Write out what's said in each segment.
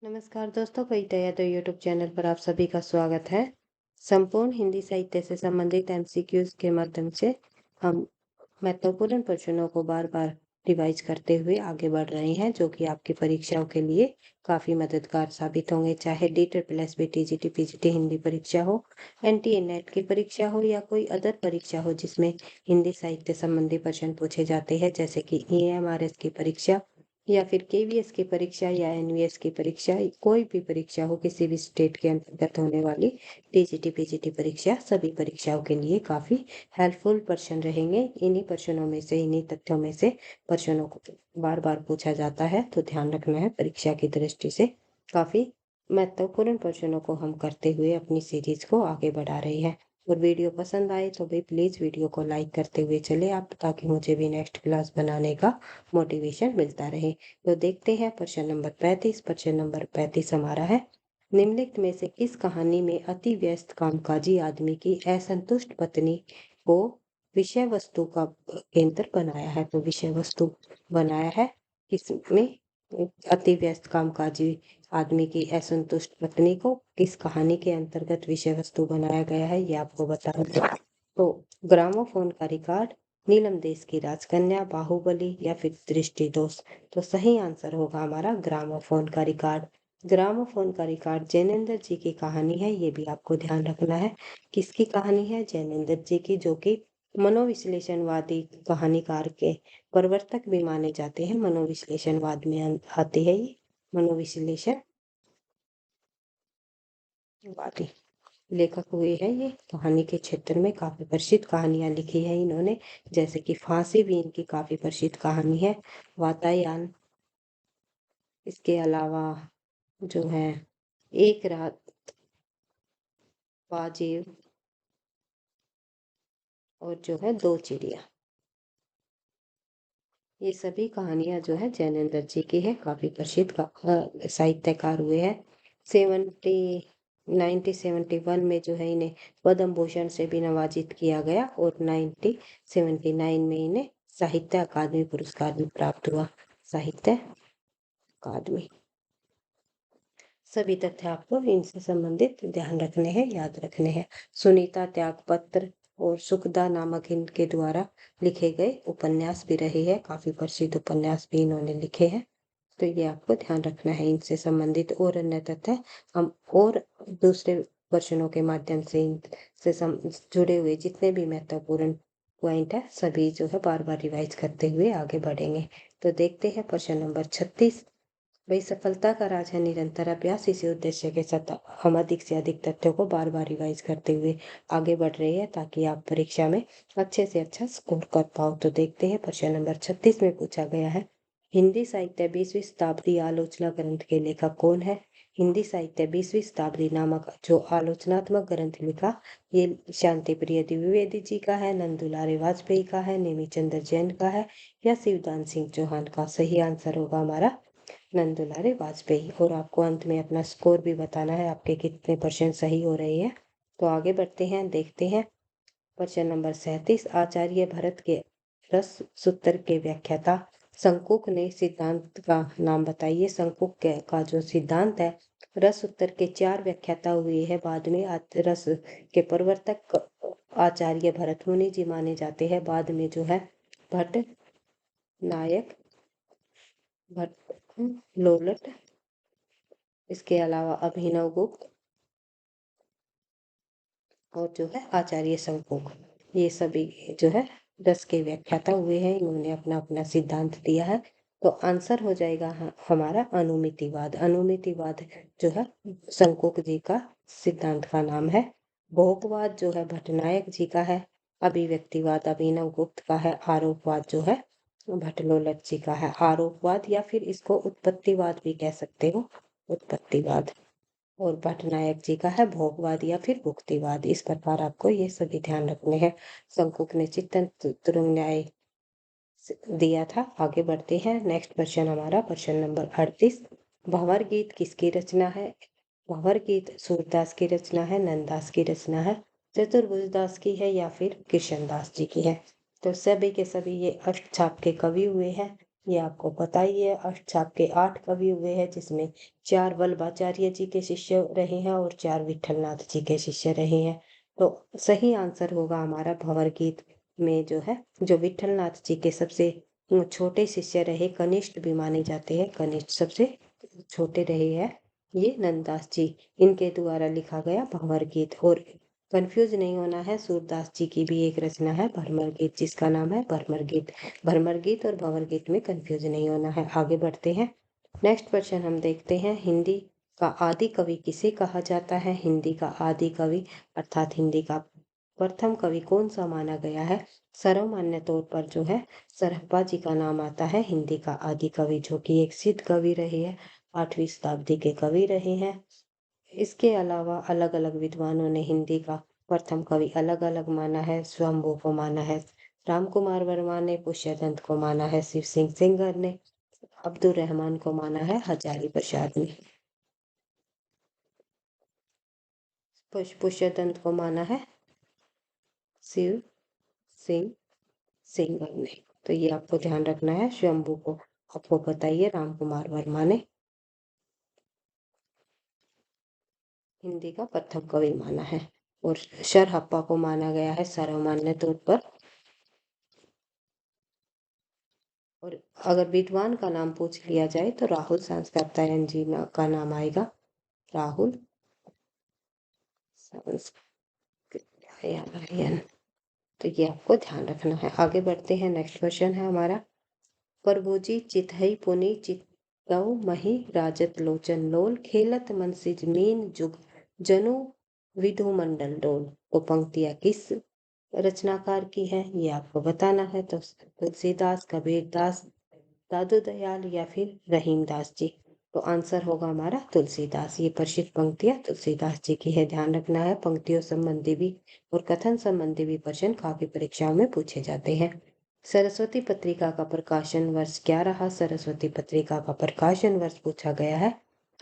नमस्कार दोस्तों, परिचय तो यूट्यूब चैनल पर आप सभी का स्वागत है। संपूर्ण हिंदी साहित्य से संबंधित एमसीक्यूज के माध्यम से हम महत्वपूर्ण प्रश्नों को बार बार रिवाइज करते हुए आगे बढ़ रहे हैं, जो कि आपकी परीक्षाओं के लिए काफी मददगार साबित होंगे। चाहे DEET टीजीटी पीजीटी हिंदी परीक्षा हो, एनटीए नेट की परीक्षा हो या कोई अदर परीक्षा हो जिसमें हिंदी साहित्य संबंधी प्रश्न पूछे जाते हैं, जैसे कि EMRS की परीक्षा या फिर केवीएस की परीक्षा या एनवीएस की परीक्षा, कोई भी परीक्षा हो किसी भी स्टेट के अंतर्गत होने वाली टीजीटी पीजीटी परीक्षा, सभी परीक्षाओं के लिए काफी हेल्पफुल प्रश्न रहेंगे। इन्हीं प्रश्नों में से, इन्हीं तथ्यों में से प्रश्नों को बार बार पूछा जाता है, तो ध्यान रखना है। परीक्षा की दृष्टि से काफी महत्वपूर्ण प्रश्नों को हम करते हुए अपनी सीरीज को आगे बढ़ा रहे हैं। और वीडियो पसंद आए तो भी प्लीज वीडियो को लाइक करते हुए चले आप, ताकि मुझे भी नेक्स्ट क्लास बनाने का मोटिवेशन मिलता रहे। तो देखते हैं प्रश्न नंबर 35। प्रश्न नंबर 35 हमारा है, निम्नलिखित में से किस कहानी में अति व्यस्त कामकाजी आदमी की असंतुष्ट पत्नी को विषय वस्तु का केंद्र बनाया है? तो विषय वस्तु बनाया है किसमें? अति व्यस्त कामकाजी आदमी की असंतुष्ट पत्नी को किस कहानी के अंतर्गत विषय वस्तु बनाया गया है, ये आपको बताना है। तो ग्रामोफोन का रिकॉर्ड, नीलम देश की राजकन्या, बाहुबली या फिर दृष्टि दोष? तो सही आंसर होगा हमारा ग्रामोफोन का रिकॉर्ड। ग्रामोफोन का रिकॉर्ड जैनेन्द्र जी की कहानी है, ये भी आपको ध्यान रखना है। किसकी कहानी है? जैनेन्द्र जी की, जो कि मनोविश्लेषणवादी कहानीकार के प्रवर्तक भी माने जाते हैं। मनोविश्लेषणवाद में आते हैं ये, मनोविश्लेषणवादी लेखक हुए हैं। ये कहानी के क्षेत्र में काफी प्रसिद्ध कहानियां लिखी है इन्होंने, जैसे कि फांसी भी इनकी काफी प्रसिद्ध कहानी है। वातायन, इसके अलावा जो है एक रात, वाजिब, और जो है दो चिड़िया, ये सभी कहानियां जो है जैनेन्द्र जी की है। काफी प्रसिद्ध साहित्यकार हुए हैं। 1971 में जो है इन्हें पद्म भूषण से भी नवाजित किया गया, और 1979 में इन्हें साहित्य अकादमी पुरस्कार भी प्राप्त हुआ। साहित्य अकादमी। सभी तथ्य आपको इनसे संबंधित ध्यान रखने हैं, याद रखने हैं। सुनीता त्यागपत्र और सुखदा नामक इनके द्वारा लिखे गए उपन्यास भी रहे हैं, काफी प्रसिद्ध उपन्यास भी इन्होंने लिखे हैं। तो ये आपको ध्यान रखना है। इनसे संबंधित और अन्य तथ्य हम और दूसरे प्रश्नों के माध्यम से इनसे जुड़े हुए जितने भी महत्वपूर्ण पॉइंट है, सभी जो है बार बार रिवाइज करते हुए आगे बढ़ेंगे। तो देखते हैं प्रश्न नंबर 36। भाई, सफलता का राज है निरंतर अभ्यास। इसी उद्देश्य के साथ हम अधिक से अधिक तथ्यों को बार बार रिवाइज करते हुए आगे बढ़ रहे हैं, ताकि आप परीक्षा में अच्छे से अच्छा स्कोर कर पाओ। तो देखते हैं प्रश्न नंबर 36 में पूछा गया है, हिंदी साहित्य 20वीं शताब्दी आलोचना ग्रंथ के लेखक कौन है? हिंदी साहित्य 20वीं शताब्दी नामक जो आलोचनात्मक ग्रंथ लिखा, ये शांति प्रिय द्विवेदी जी का है, नंदुलारे वाजपेयी का है, नेमीचंद्र जैन का है, या शिवदान सिंह चौहान का? सही आंसर होगा हमारा नंदुलारे वाजपेयी। और आपको अंत में अपना स्कोर भी बताना है, आपके कितने परसेंट सही हो रहे हैं। तो आगे बढ़ते हैं, देखते हैं प्रश्न नंबर 37। आचार्य भरत के रस सूत्र के व्याख्याता शंकुक ने सिद्धांत का नाम बताइए। शंकुक का जो सिद्धांत है, रस सूत्र के 4 व्याख्याता हुए हैं। बाद में रस के प्रवर्तक आचार्य भरत मुनि जी माने जाते हैं। बाद में जो है भट्ट नायक, भट्ट लोलट, इसके अलावा अभिनव गुप्त, और जो है आचार्य शंकुक, ये सभी जो है रस के व्याख्याता हुए हैं। इन्होंने अपना अपना सिद्धांत दिया है। तो आंसर हो जाएगा हमारा अनुमितिवाद। अनुमितिवाद जो है शंकुक जी का सिद्धांत का नाम है। भोगवाद जो है भट्टनायक जी का है। अभिव्यक्तिवाद अभिनव गुप्त का है। आरोपवाद जो है भट्टलोलट जी का है। आरोपवाद, या फिर इसको उत्पत्तिवाद भी कह सकते हो, उत्पत्तिवाद। और पटनायक जी का है भोगवाद या फिर भुक्तिवाद। इस प्रकार आपको ये सभी ध्यान रखने हैं। शंकुक ने चिंतन तुरंग न्याय दिया था। आगे बढ़ते हैं, नेक्स्ट क्वेश्चन हमारा प्रश्न नंबर 38। भंवर गीत किसकी रचना है? भंवर गीत सूरदास की रचना है, नंददास की रचना है, चतुर्भुज दास की है, या फिर कृष्णदास जी की है? तो सभी के सभी ये अष्टछाप के कवि हुए हैं। ये आपको पता ही है। अष्टछाप के 8 कवि हुए हैं, जिसमें 4 वल्लभाचार्य जी के शिष्य रहे हैं और 4 विठलनाथ जी के शिष्य रहे हैं। तो सही आंसर होगा हमारा भंवर गीत में जो है, जो विठलनाथ जी के सबसे छोटे शिष्य रहे, कनिष्ठ भी माने जाते हैं, कनिष्ठ सबसे छोटे रहे हैं ये नंददास जी। इनके द्वारा लिखा गया भंवर गीत। और कंफ्यूज नहीं होना है, सूरदास जी की भी एक रचना है भरमर गीत, जिसका नाम है भरमर गीत। भरमर गीत और भंवर गीत में कंफ्यूज नहीं होना है। आगे बढ़ते हैं। नेक्स्ट क्वेश्चन हम देखते हैं, हिंदी का आदि कवि किसे कहा जाता है? हिंदी का आदि कवि अर्थात हिंदी का प्रथम कवि कौन सा माना गया है? सर्वमान्य तौर पर जो है सरहप्पा जी का नाम आता है हिंदी का आदि कवि, जो कि एक सिद्ध कवि रहे हैं, 8वीं शताब्दी के कवि रहे हैं। इसके अलावा अलग अलग विद्वानों ने हिंदी का प्रथम कवि अलग अलग माना है। स्वयंभू को माना है राम कुमार वर्मा ने, पुष्यदंत को माना है शिव सिंह सेंगर ने, अब्दुल रहमान को माना है हजारी प्रसाद ने। पुष्यदंत को माना है शिव सिंह सेंगर ने। तो ये आपको ध्यान रखना है। स्वयंभू को आपको बताइए राम कुमार वर्मा ने हिंदी का प्रथम कवि माना है। और सरहप्पा को माना गया है सर्वमान्य तौर पर। और अगर विद्वान का नाम पूछ लिया जाए तो राहुल सांस्कृत्यायन जी का नाम आएगा। राहुल सांस्कृत्यायन। तो ये आपको ध्यान रखना है। आगे बढ़ते हैं। नेक्स्ट क्वेश्चन है हमारा, प्रभुजी चितहई पुनि चितौ मही राजत लोचन लोल खेलत मन सिज मीन जुग जनु विधु मंडल डोल। तो पंक्तियां किस रचनाकार की है ये आपको बताना है। तो तुलसीदास, कबीरदास, दादू दयाल या फिर रहीमदास जी। तो आंसर होगा हमारा तुलसीदास। ये प्रसिद्ध पंक्तियां तुलसीदास जी की है। ध्यान रखना है, पंक्तियों संबंधी भी और कथन संबंधी भी प्रश्न काफी परीक्षाओं में पूछे जाते हैं। सरस्वती पत्रिका का प्रकाशन वर्ष क्या रहा? सरस्वती पत्रिका का प्रकाशन वर्ष पूछा गया है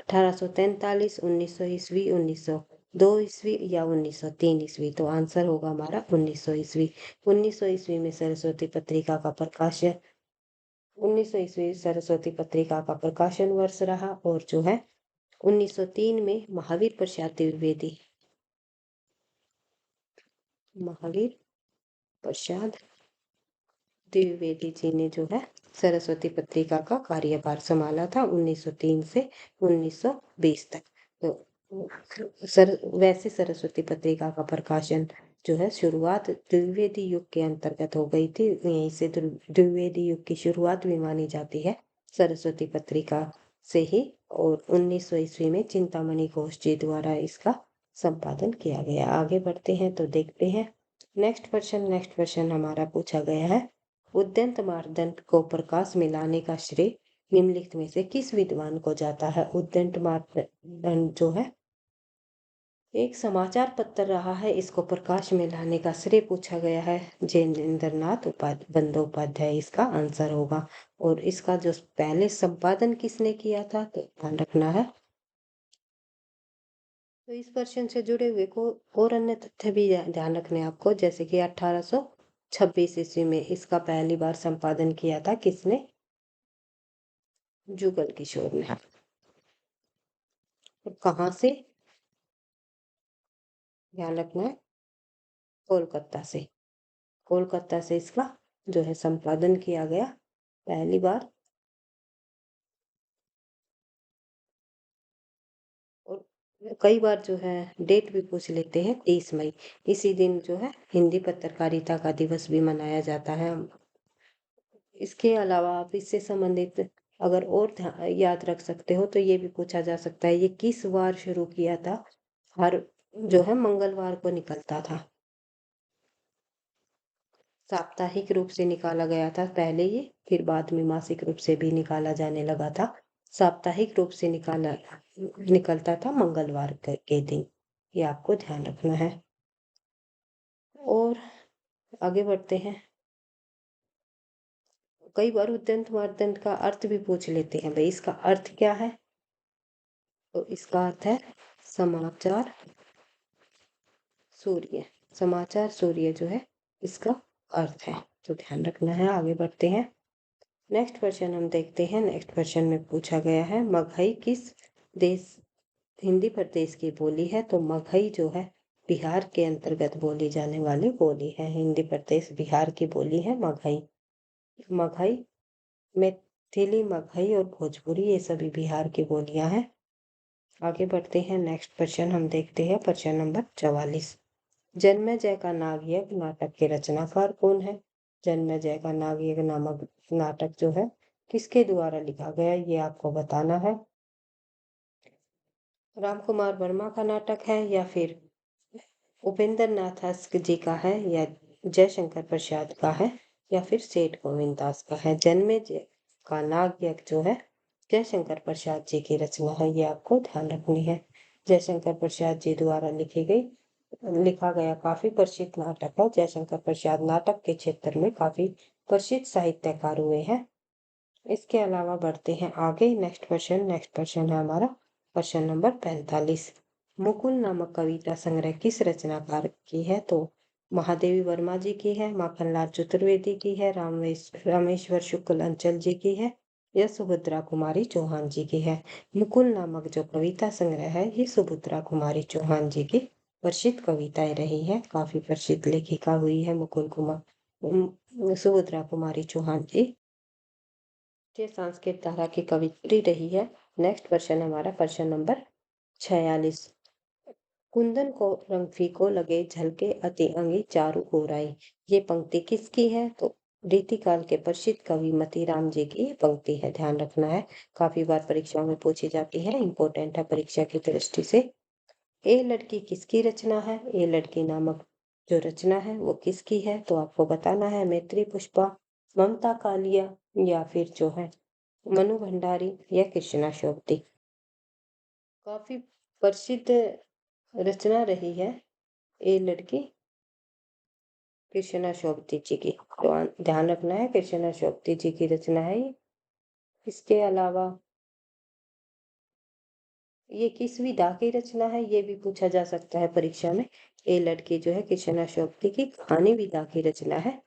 1843, 1900 ईस्वी, 1902 ईस्वी या 1903 ईस्वी। तो आंसर होगा हमारा 1900 ईस्वी। 1900 ईस्वी में सरस्वती पत्रिका का प्रकाशन 1900 ईस्वी सरस्वती पत्रिका का प्रकाशन वर्ष रहा। और जो है 1903 में महावीर प्रसाद द्विवेदी जी ने जो है सरस्वती पत्रिका का कार्यभार संभाला था 1903 से 1920 तक। तो वैसे सरस्वती पत्रिका का प्रकाशन जो है शुरुआत द्विवेदी युग के अंतर्गत हो गई थी। यहीं से द्विवेदी युग की शुरुआत भी मानी जाती है सरस्वती पत्रिका से ही। और 1900 ईस्वी में चिंतामणि घोष जी द्वारा इसका संपादन किया गया। आगे बढ़ते हैं तो देखते हैं नेक्स्ट क्वेश्चन हमारा पूछा गया है, उद्यंत मार्दंड को प्रकाश में लाने का श्रेय निम्नलिखित में से किस विद्वान को जाता है? उद्यंत मार्दंड जो है एक समाचार पत्र रहा है, इसको प्रकाश में लाने का श्रेय पूछा गया है जैनेन्द्रनाथ बंदोपाध्याय इसका आंसर होगा। और इसका जो पहले संपादन किसने किया था तो ध्यान रखना है। तो इस प्रश्न से जुड़े हुए को और अन्य तथ्य भी ध्यान रखने हैं आपको, जैसे कि 1826 ईस्वी में इसका पहली बार संपादन किया था किसने? जुगल किशोर ने। और कहाँ से? ध्यान रखना है, कोलकाता से। कोलकाता से इसका जो है संपादन किया गया पहली बार। और कई बार जो है डेट भी पूछ लेते हैं, 23 मई। इसी दिन जो है हिंदी पत्रकारिता का दिवस भी मनाया जाता है। इसके अलावा आप इससे संबंधित अगर और याद रख सकते हो तो ये भी पूछा जा सकता है, ये किस वार शुरू किया था? हर जो है मंगलवार को निकलता था। साप्ताहिक रूप से निकाला गया था पहले ये, फिर बाद में मासिक रूप से भी निकाला जाने लगा था। साप्ताहिक रूप से निकलता था मंगलवार के दिन। ये आपको ध्यान रखना है। और आगे बढ़ते हैं। कई बार उद्यंत मार्तंड का अर्थ भी पूछ लेते हैं, भाई इसका अर्थ क्या है? तो इसका अर्थ है समाचार सूर्य। समाचार सूर्य जो है इसका अर्थ है। तो ध्यान रखना है। आगे बढ़ते हैं। नेक्स्ट क्वेश्चन हम देखते हैं। नेक्स्ट क्वेश्चन में पूछा गया है मगही किस देश हिंदी प्रदेश की बोली है। तो मगही जो है बिहार के अंतर्गत बोली जाने वाली बोली है। हिंदी प्रदेश बिहार की बोली है मगही। मगही मैथिली, मगही और भोजपुरी ये सभी बिहार की बोलियां हैं। आगे बढ़ते हैं। नेक्स्ट क्वेश्चन हम देखते हैं प्रश्न नंबर 44। जन्मेजय का नागयज्ञ नाटक के रचनाकार कौन है। जन्मेजय का नागयज्ञ नामक नाटक जो है किसके द्वारा लिखा गया, ये आपको बताना है। राम कुमार वर्मा का नाटक है या फिर उपेंद्र नाथ जी का है या जयशंकर प्रसाद का है या फिर सेठ गोविंद दास का है। जन्मेजय का नागयज्ञ जो है जयशंकर प्रसाद जी की रचना है, ये आपको ध्यान रखनी है। जयशंकर प्रसाद जी द्वारा लिखा गया काफी प्रसिद्ध नाटक है। जयशंकर प्रसाद नाटक के क्षेत्र में काफी प्रसिद्ध साहित्यकार हुए हैं। इसके अलावा बढ़ते हैं आगे। नेक्स्ट क्वेश्चन है हमारा प्रश्न नंबर 45। मुकुल नामक कविता संग्रह किस रचनाकार की है। तो महादेवी वर्मा जी की है, माखनलाल चतुर्वेदी की है, रामेश्वर शुक्ल अंचल जी की है या सुभद्रा कुमारी चौहान जी की है। मुकुल नामक जो कविता संग्रह है ये सुभद्रा कुमारी चौहान जी की प्रसिद्ध कविताएं रही है। काफी प्रसिद्ध लेखिका हुई है सुभद्रा कुमारी चौहान जी। ये संस्कृत धारा की कवित्री रही है। नेक्स्ट क्वेश्चन हमारा प्रश्न नंबर 46। कुंदन को रंग फीको लगे झलके अति अंगी चारु गोराई, ये पंक्ति किसकी है। तो रीतिकाल के प्रसिद्ध कवि मतीराम जी की ये पंक्ति है, ध्यान रखना है। काफी बार परीक्षाओं में पूछी जाती है, इंपॉर्टेंट है परीक्षा की दृष्टि से। ए लड़की किसकी रचना है। ए लड़की नामक जो रचना है वो किसकी है, तो आपको बताना है। मैत्री पुष्पा, ममता कालिया या फिर जो है मनु भंडारी या कृष्णा शोभती। काफी प्रसिद्ध रचना रही है ए लड़की कृष्णा शोभती जी की, तो ध्यान रखना है कृष्णा शोभती जी की रचना है ये। इसके अलावा ये किस विधा की रचना है, ये भी पूछा जा सकता है परीक्षा में। ए लड़की जो है कृष्णा शोभती की कहानी विधा की रचना है।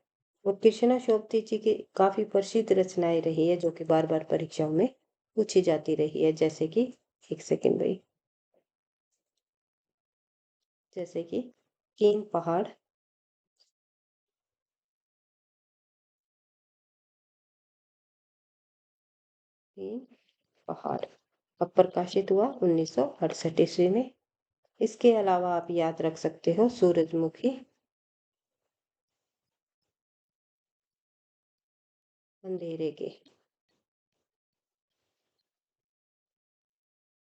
और कृष्णा शोभती जी की काफी प्रसिद्ध रचनाएं रही है जो कि बार बार परीक्षाओं में पूछी जाती रही है। जैसे कि एक सेकेंड भाई, जैसे कि तीन पहाड़, तीन पहाड़ अब प्रकाशित हुआ 1968 ईस्वी में। इसके अलावा आप याद रख सकते हो सूरजमुखी, अंधेरे के,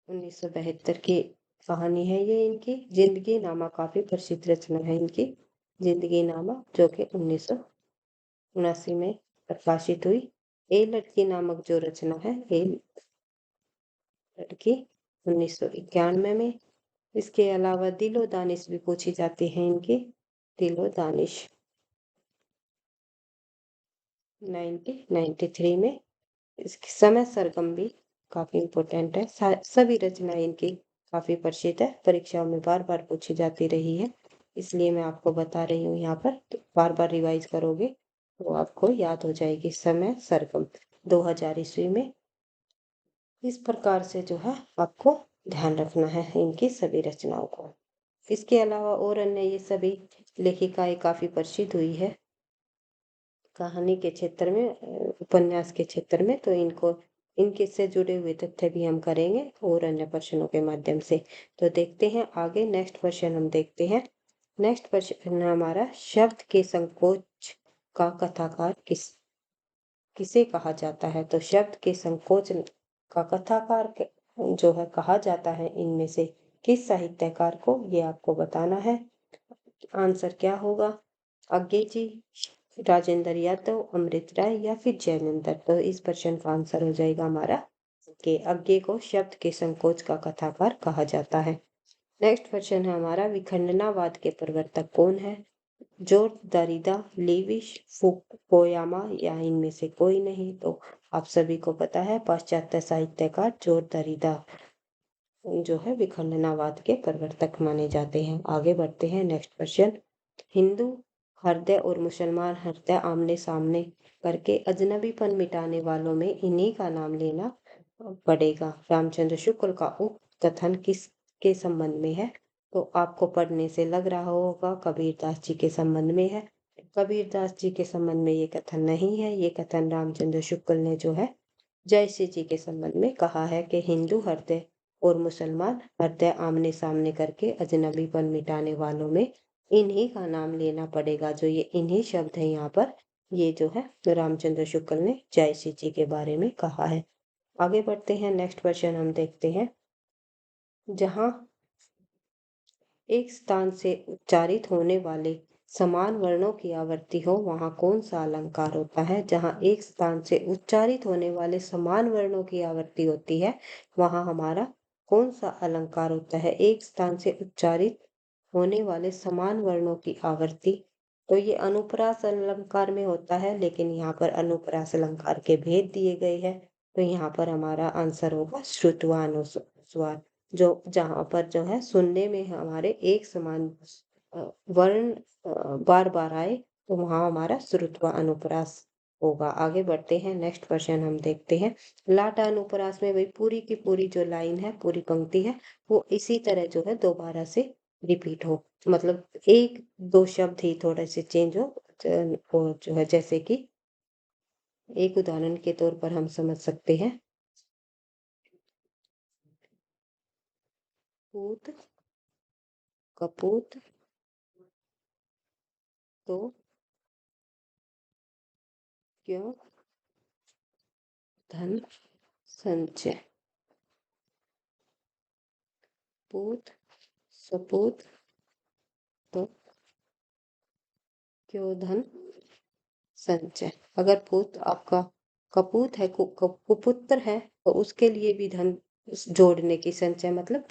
1972 की कहानी है ये इनकी। जिंदगी नामा काफी प्रसिद्ध रचना है इनकी, जिंदगी नामा जो कि 1979 में प्रकाशित हुई। ए लड़की नामक जो रचना है ए लड़की 1991 में। इसके अलावा दिलो दानिश भी पूछी जाती है इनकी, दिलो दानिश 1993 में। इसके समय सरगम भी काफी इम्पोर्टेंट है। सभी रचनाएं इनकी काफी प्रसिद्ध है, परीक्षाओं में बार बार पूछी जाती रही है, इसलिए मैं आपको बता रही हूँ यहाँ पर। तो बार बार रिवाइज करोगे तो आपको याद हो जाएगी। समय सरगम 2000 ईस्वी में। इस प्रकार से जो है आपको ध्यान रखना है इनकी सभी रचनाओं को। इसके अलावा और अन्य ये सभी लेखिकाएं काफी प्रसिद्ध हुई है कहानी के क्षेत्र में, उपन्यास के क्षेत्र में। तो इनके से जुड़े हुए तथ्य भी हम करेंगे और अन्य प्रश्नों के माध्यम से। तो देखते हैं आगे। नेक्स्ट क्वेश्चन हम देखते हैं। नेक्स्ट क्वेश्चन हमारा शब्द के संकोच का कथाकार किसे कहा जाता है। तो शब्द के संकोच का कथाकार जो है कहा जाता है इनमें से किस साहित्यकार को, ये आपको बताना है। आंसर क्या होगा। आज्ञे जी, राजेंद्र यादव, अमृत राय या फिर जैनेंद्र। तो इस प्रश्न का आंसर हो जाएगा हमारा कि अज्ञे को शब्द के संकोच का कथाकार कहा जाता है। नेक्स्ट क्वेश्चन है हमारा विखंडनावाद के प्रवर्तक कौन है। जॉर्ज दरिदा, लेविस, फुकुयामा या इनमें से कोई नहीं। तो आप सभी को पता है पाश्चात्य साहित्यकार जॉर्ज दरिदा जो है विखंडनावाद के प्रवर्तक माने जाते हैं। आगे बढ़ते हैं। नेक्स्ट क्वेश्चन, हिंदू हृदय और मुसलमान हृदय आमने सामने करके अजनबीपन मिटाने वालों में इन्हीं का नाम लेना पड़ेगा। रामचंद्र शुक्ल का उक्त कथन किसके संबंध में है? तो आपको पढ़ने से लग रहा होगा कबीरदास जी के संबंध में है। कबीरदास जी के संबंध में ये कथन नहीं है। ये कथन रामचंद्र शुक्ल ने जो है जयश्री जी के संबंध में कहा है कि हिंदू हृदय और मुसलमान हृदय आमने सामने करके अजनबीपन मिटाने वालों में इन्हीं का नाम लेना पड़ेगा। जो ये इन्हीं शब्द है यहाँ पर, ये जो है रामचंद्र शुक्ल ने जयश्री जी के बारे में कहा है। आगे बढ़ते हैं, नेक्स्ट क्वेश्चन हम देखते हैं। जहां एक स्थान से उच्चारित होने वाले समान वर्णों की आवृत्ति हो वहां कौन सा अलंकार होता है? जहां एक स्थान से उच्चारित होने वाले समान वर्णों की आवृत्ति होती है वहां हमारा कौन सा अलंकार होता है? एक स्थान से उच्चारित होने वाले समान वर्णों की आवृत्ति, तो ये अनुप्रास अलंकार में होता है, लेकिन यहाँ पर अनुप्रास अलंकार के भेद दिए गए हैं। तो यहाँ पर हमारा आंसर होगा श्रुत्वानुस्वार, जो जहाँ पर जो है सुनने में हमारे एक समान वर्ण बार बार आए, तो वहां हमारा श्रुत्व अनुप्रास होगा। आगे बढ़ते हैं, नेक्स्ट क्वेश्चन हम देखते हैं। लाटा अनुप्रास में वही पूरी की पूरी जो लाइन है, पूरी पंक्ति है, वो इसी तरह जो है दोबारा से रिपीट हो, मतलब एक दो शब्द ही थोड़े से चेंज हो। वो जो है जैसे कि एक उदाहरण के तौर पर हम समझ सकते हैं, पूत कपूत तो क्यों धन संचय, पूत सपूत तो क्यों धन संचय। अगर पूत आपका कपूत है, कुपुत्र है, तो उसके लिए भी धन जोड़ने की, संचय मतलब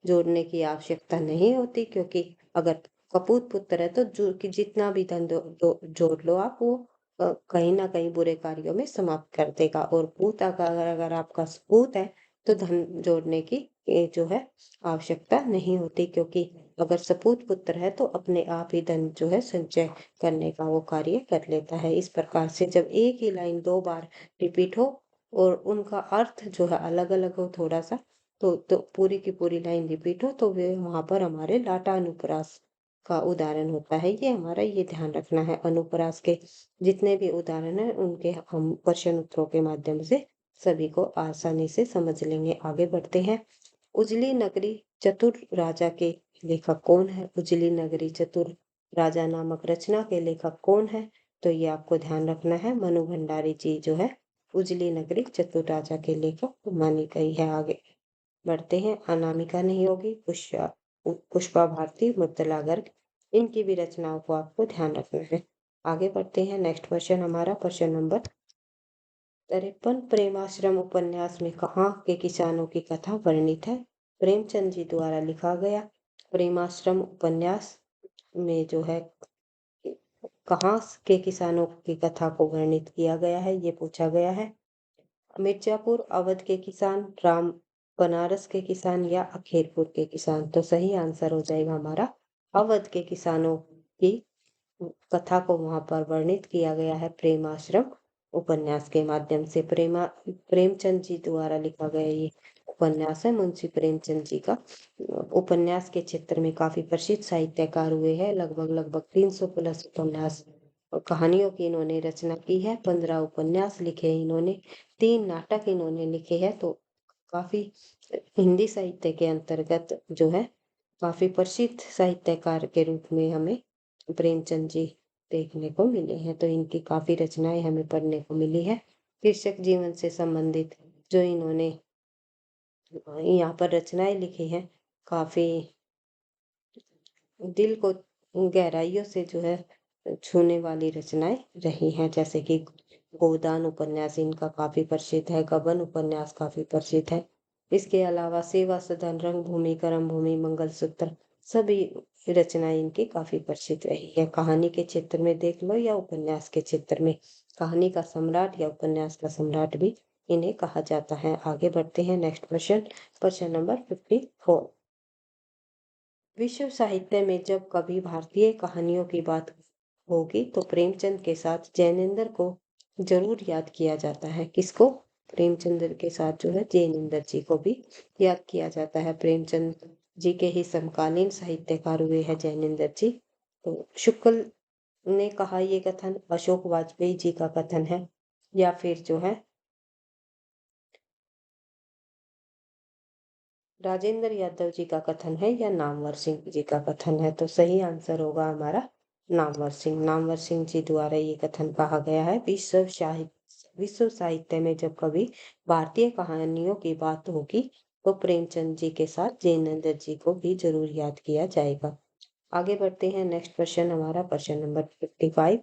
जोड़ने की आवश्यकता नहीं होती, क्योंकि अगर कपूत पुत्र है तो जो कि जितना भी धन जोड़ लो आप, वो कहीं ना कहीं बुरे कार्यों में समाप्त कर देगा। और पूत अगर आपका सपूत है तो धन जोड़ने की जो है आवश्यकता नहीं होती, क्योंकि अगर सपूत पुत्र है तो अपने आप ही धन जो है संचय करने का वो कार्य कर लेता है। इस प्रकार से जब एक ही लाइन दो बार रिपीट हो और उनका अर्थ जो है अलग अलग हो थोड़ा सा, तो पूरी की पूरी लाइन रिपीट हो, तो वे वहां पर हमारे लाटा अनुप्रास का उदाहरण होता है। ये हमारा ये ध्यान रखना है। अनुप्रास के जितने भी उदाहरण हैं उनके हम प्रश्न उत्तरों के माध्यम से सभी को आसानी से समझ लेंगे। आगे बढ़ते हैं। उजली नगरी चतुर राजा के लेखक कौन है? उजली नगरी चतुर राजा नामक रचना के लेखक कौन है? तो ये आपको ध्यान रखना है, मनु भंडारी जी जो है उजली नगरी चतुर राजा के लेखक मानी गई है। आगे बढ़ते हैं। अनामिका नहीं होगी, पुष्पा भारती, मृदुला गर्ग, इनकी भी रचनाओं को आपको ध्यान रखना है। आगे बढ़ते हैं, नेक्स्ट क्वेश्चन हमारा प्रश्न नंबर 53। प्रेमाश्रम उपन्यास में कहाँ के किसानों की कथा वर्णित है? प्रेमचंद जी द्वारा लिखा गया प्रेमाश्रम उपन्यास में जो है कहाँ के किसानों की कथा को वर्णित किया गया है, ये पूछा गया है। मिर्जापुर अवध के किसान, राम बनारस के किसान या अखेरपुर के किसान? तो सही आंसर हो जाएगा हमारा अवध के किसानों की कथा को वहां पर वर्णित किया गया है प्रेमाश्रम उपन्यास के माध्यम से। प्रेमचंद जी द्वारा लिखा गया ये उपन्यास है, मुंशी प्रेमचंद जी का। उपन्यास के क्षेत्र में काफी प्रसिद्ध साहित्यकार हुए हैं। लगभग लगभग 300 प्लस उपन्यास और कहानियों की इन्होंने रचना की है। 15 उपन्यास लिखे हैं इन्होंने, 3 नाटक इन्होंने लिखे हैं। तो काफी हिंदी साहित्य के अंतर्गत जो है काफी प्रसिद्ध साहित्यकार के रूप में हमें प्रेमचंद जी देखने को मिले हैं। तो इनकी काफी रचनाएं हमें पढ़ने को मिली है। कृषक जीवन से संबंधित जो इन्होंने यहाँ पर रचनाएं लिखी हैं, काफी दिल को गहराइयों से जो है छूने वाली रचनाएं रही हैं। जैसे कि गोदान उपन्यास इनका काफी प्रसिद्ध है, गबन उपन्यास काफी प्रसिद्ध है। इसके अलावा सेवा सदन, रंगभूमि, कर्म भूमि, मंगलसूत्र, सभी रचनाएं इनकी काफी प्रसिद्ध रही है। कहानी के क्षेत्र में देख लो या उपन्यास के क्षेत्र में, कहानी का सम्राट या उपन्यास का सम्राट भी इन्हें कहा जाता है। आगे बढ़ते हैं, नेक्स्ट क्वेश्चन, प्रश्न नंबर 54। विश्व साहित्य में जब कभी भारतीय कहानियों की बात होगी तो प्रेमचंद के साथ जैनेन्द्र को जरूर याद किया जाता है। किसको? प्रेमचंद्र के साथ जो है जैनेंद्र जी को भी याद किया जाता है। प्रेमचंद जी के ही समकालीन साहित्यकार हुए हैं जैनेंद्र जी। तो शुक्ल ने कहा ये कथन अशोक वाजपेयी जी का कथन है या फिर जो है राजेंद्र यादव जी का कथन है या नामवर सिंह जी का कथन है? तो सही आंसर होगा हमारा नामवर सिंह। नामवर सिंह जी द्वारा ये कथन कहा गया है। विश्व साहित्य में जब कभी भारतीय कहानियों की बात होगी तो प्रेमचंद जी के साथ जैनेंद्र जी को भी जरूर याद किया जाएगा। आगे बढ़ते हैं। नेक्स्ट क्वेश्चन हमारा प्रश्न नंबर 55।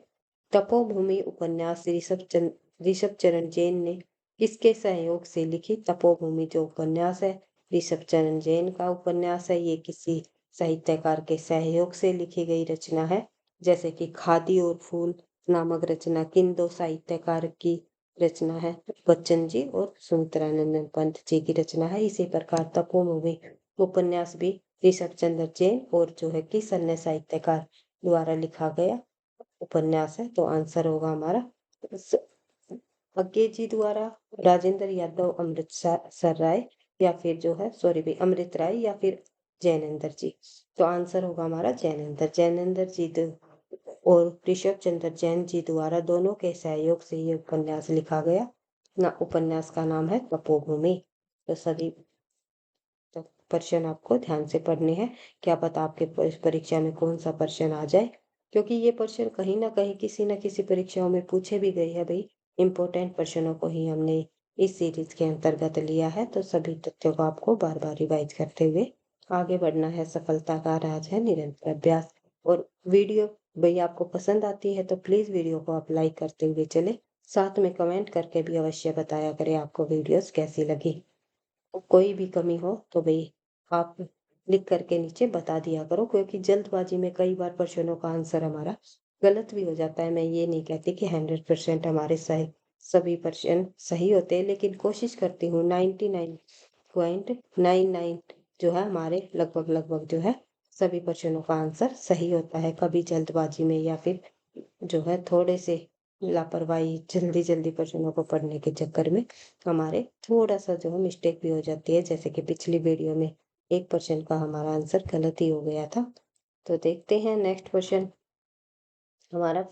तपोभूमि उपन्यास ऋषभ चरण जैन ने किसके सहयोग से लिखी? तपोभूमि जो उपन्यास है ऋषभ चरण जैन का उपन्यास है। ये किसी साहित्यकार के सहयोग से लिखी गई रचना है। जैसे कि खादी और फूल नामक रचना किन दो साहित्यकार की रचना है? बच्चन जी और सुमित्रानंदन पंत जी की रचना है। इसी प्रकार तपोभूमि उपन्यास भी ऋषभ चंद्र जैन और जो है किस अन्य साहित्यकार द्वारा लिखा गया उपन्यास है? तो आंसर होगा हमारा अज्ञे जी द्वारा, राजेंद्र यादव अमृतसर राय या फिर जो है सॉरी भाई अमृत राय या फिर जैनेंद्र जी। तो आंसर होगा हमारा जैनेंद्र जी और ऋषभ चंद्र जैन जी द्वारा दोनों के सहयोग से ये उपन्यास लिखा गया ना। उपन्यास का नाम है तपोभूमि। तो सभी प्रश्न आपको ध्यान से पढ़ने हैं। क्या पता आपके परीक्षा में कौन सा प्रश्न आ जाए, क्योंकि ये प्रश्न कहीं ना कहीं किसी न किसी परीक्षाओं में पूछे भी गए हैं भाई। इंपॉर्टेंट प्रश्नों को ही हमने इस सीरीज के अंतर्गत लिया है। तो सभी तथ्यों को आपको बार बार रिवाइज करते हुए आगे बढ़ना है। सफलता का राज है निरंतर अभ्यास। और वीडियो भाई आपको पसंद आती है तो प्लीज वीडियो को आप लाइक करते हुए चले, साथ में कमेंट करके भी अवश्य बताया करें आपको वीडियोस कैसी लगी। कोई भी कमी हो तो भाई आप लिख करके नीचे बता दिया करो, क्योंकि जल्दबाजी में कई बार प्रश्नों का आंसर हमारा गलत भी हो जाता है। मैं ये नहीं कहती कि 100% हमारे सही सभी प्रश्न सही होते हैं, लेकिन कोशिश करती हूँ 99.99 जो है हमारे लगभग लगभग जो है सभी प्रश्नों का आंसर सही होता है। कभी जल्दबाजी में या फिर जो है थोड़े से लापरवाही जल्दी जल्दी प्रश्नों को पढ़ने के चक्कर में हमारे थोड़ा सा जो है मिस्टेक भी हो जाती है। जैसे कि पिछली वीडियो में एक क्वेश्चन का हमारा आंसर गलत ही हो गया था। तो देखते हैं नेक्स्ट क्वेश्चन हमारा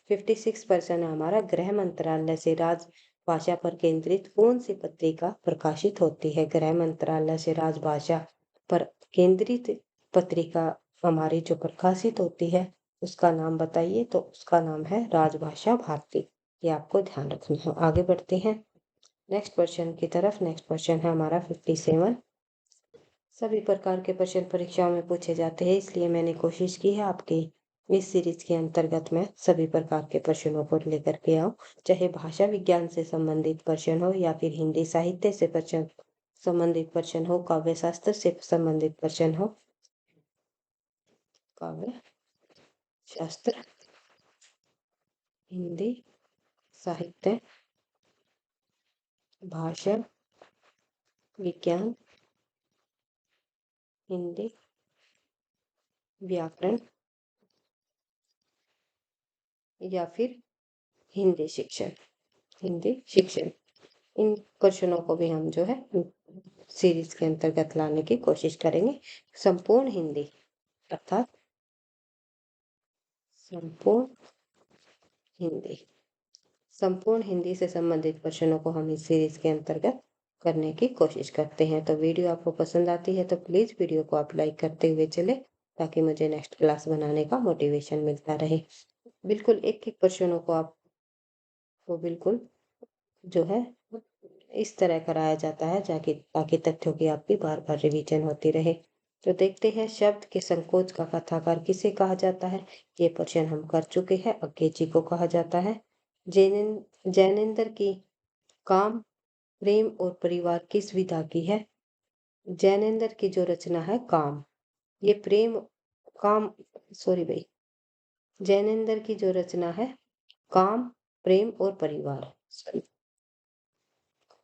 56% हमारा गृह मंत्रालय से राजभाषा पर केंद्रित कौन सी पत्रिका प्रकाशित होती है? गृह मंत्रालय से राजभाषा पर केंद्रित पत्रिका हमारी जो प्रकाशित होती है उसका नाम बताइए। तो उसका नाम है राजभाषा भारती। ये आपको ध्यान रखना है। आगे बढ़ते हैं नेक्स्ट क्वेश्चन की तरफ। नेक्स्ट क्वेश्चन है हमारा 57। सभी प्रकार के प्रश्न परीक्षाओं में पूछे जाते हैं, इसलिए मैंने कोशिश की है आपके इस सीरीज के अंतर्गत मैं सभी प्रकार के प्रश्नों को लेकर के आऊं। चाहे भाषा विज्ञान से संबंधित प्रश्न हो या फिर हिंदी साहित्य से प्रश्न संबंधित प्रश्न हो, काव्य शास्त्र से संबंधित प्रश्न हो, काव्य शास्त्र, हिंदी साहित्य, भाषा विज्ञान, हिंदी व्याकरण या फिर हिंदी शिक्षण इन क्वेश्चनों को भी हम जो है सीरीज के अंतर्गत लाने की कोशिश करेंगे। संपूर्ण हिंदी अर्थात संपूर्ण हिंदी संपूर्ण हिंदी से संबंधित प्रश्नों को हम इस सीरीज के अंतर्गत करने की कोशिश करते हैं। तो वीडियो आपको पसंद आती है तो प्लीज वीडियो को आप लाइक करते हुए चले, ताकि मुझे नेक्स्ट क्लास बनाने का मोटिवेशन मिलता रहे। बिल्कुल एक एक प्रश्नों को आपको बिल्कुल जो है इस तरह कराया जाता है जाकि ताकि तथ्यों की आपकी बार बार रिवीजन होती रहे। तो देखते हैं शब्द के संकोच का कथाकार किसे कहा जाता है? ये प्रश्न हम कर चुके हैं। अज्ञे जी को कहा जाता है। जैनेंद्र की काम प्रेम और परिवार किस विधा की है? जैनेंद्र की जो रचना है काम, ये प्रेम काम सॉरी भाई जैनेंद्र की जो रचना है काम प्रेम और परिवार सॉरी